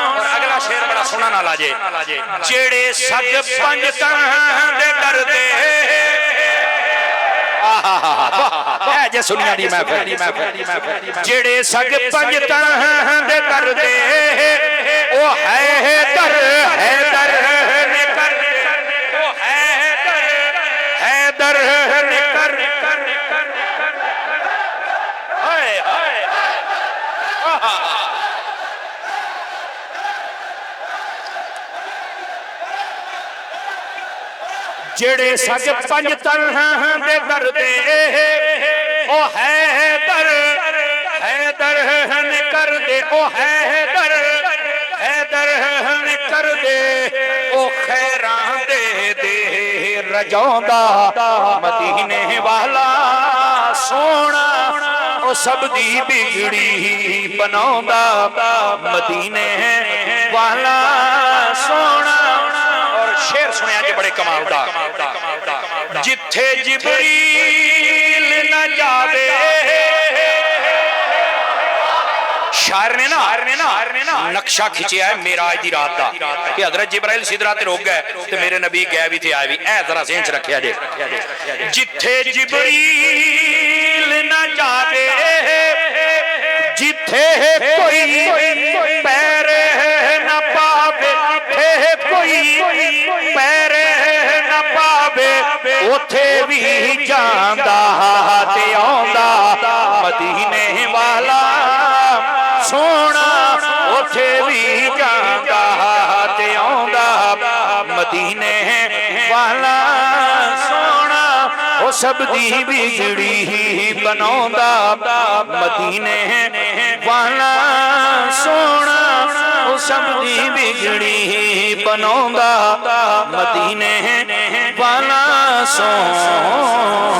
ਔਰ ਅਗਲਾ ਸ਼ੇਰ ਬੜਾ ਸੋਹਣਾ ਨਾਲ ਆ ਜੇ ਜਿਹੜੇ ਸੱਜ ਪੰਜ ਤਾਂ ਦੇ ਕਰਦੇ ਆਹਾ ਜੇ ਸੁਨੀਆਂ ਦੀ ਮਹਿਫਿਲ ਜਿਹੜੇ ਸੱਜ ਪੰਜ ਤਾਂ ਦੇ ਕਰਦੇ ਉਹ ਹੈਦਰ ਨੇ ਕਰ ਉਹ ਹੈਦਰ ਨੇ ਕਰ ਹਾਏ ਹਾਏ ਜਿਹੜੇ ਸੱਜ ਪੰਜ ਤਨਹਾਂ ਦੇ ਕਰਦੇ ਉਹ ਹੈਦਰ ਨੇ ਕਰਦੇ ਉਹ ਹੈਦਰ ਨੇ ਕਰਦੇ ਉਹ ਖੈਰਾਂ ਦੇ ਰਜਾਉਂਦਾ ਮਦੀਨੇ ਵਾਲਾ ਸੋਹਣਾ ਉਹ ਸਭ ਦੀ ਬਿਗੜੀ ਬਣਾਉਂਦਾ ਮਦੀਨੇ ਵਾਲਾ ਸੋਹਣਾ। ਔਰ ਸ਼ੇਰ ਸੁਣਿਆ ਜੀ ਬੜੇ ਕਮਾਲ ਦਾ ਜਿੱਥੇ ਜਿਬਰੀਲ ਨਾ ਜਾਵੇ ਸ਼ਾਇਰ ਨੇ ਨਾ ਨਕਸ਼ਾ ਖਿੱਚਿਆ ਹੈ ਮੇਰਾਜ ਦੀ ਰਾਤ ਦਾ ਕਿ ਹਜ਼ਰਤ ਜਿਬਰਾਈਲ ਸਿਦਰਾ ਤੇ ਰੁਕ ਗਏ ਤੇ ਮੇਰੇ ਨਬੀ ਗਏ ਵੀ ਥੇ ਆਏ ਵੀ ਇਹ ਜ਼ਰਾ ਜ਼ਿਹਨ ਚ ਰੱਖਿਆ ਜੇ ਜਿੱਥੇ ਜਿਬਰੀਲ ਨਾ ਜਾਵੇ ਜਿੱਥੇ ਕੋਈ ਪੈਰ ਨਾ ਪਾਵੇ ਜਿੱਥੇ ਕੋਈ ਪੈਰ ਨਾ ਪਾਵੇ ਉੱਥੇ ਵੀ ਜਾਂਦਾ ਤੇ ਆਉਂਦਾ ਮਦੀਨੇ ਵਾਲਾ ਸੋਹਣਾ ਉੱਥੇ ਵੀ ਜਾਂਦਾ ਤੇ ਆਉਂਦਾ ਮਦੀਨੇ ਵਾਲਾ ਸੋਹਣਾ ਉਹ ਸਭ ਦੀ ਬਿਗੜੀ ਬਣਾਉਂਦਾ ਮਦੀਨੇ ਵਾਲਾ ਸੋਹਣਾ ਉਹ ਸਭ ਦੀ ਬਿਗੜੀ ਬਣਾਉਂਦਾ ਮਦੀਨੇ ਵਾਲਾ ਸੋਹਣਾ।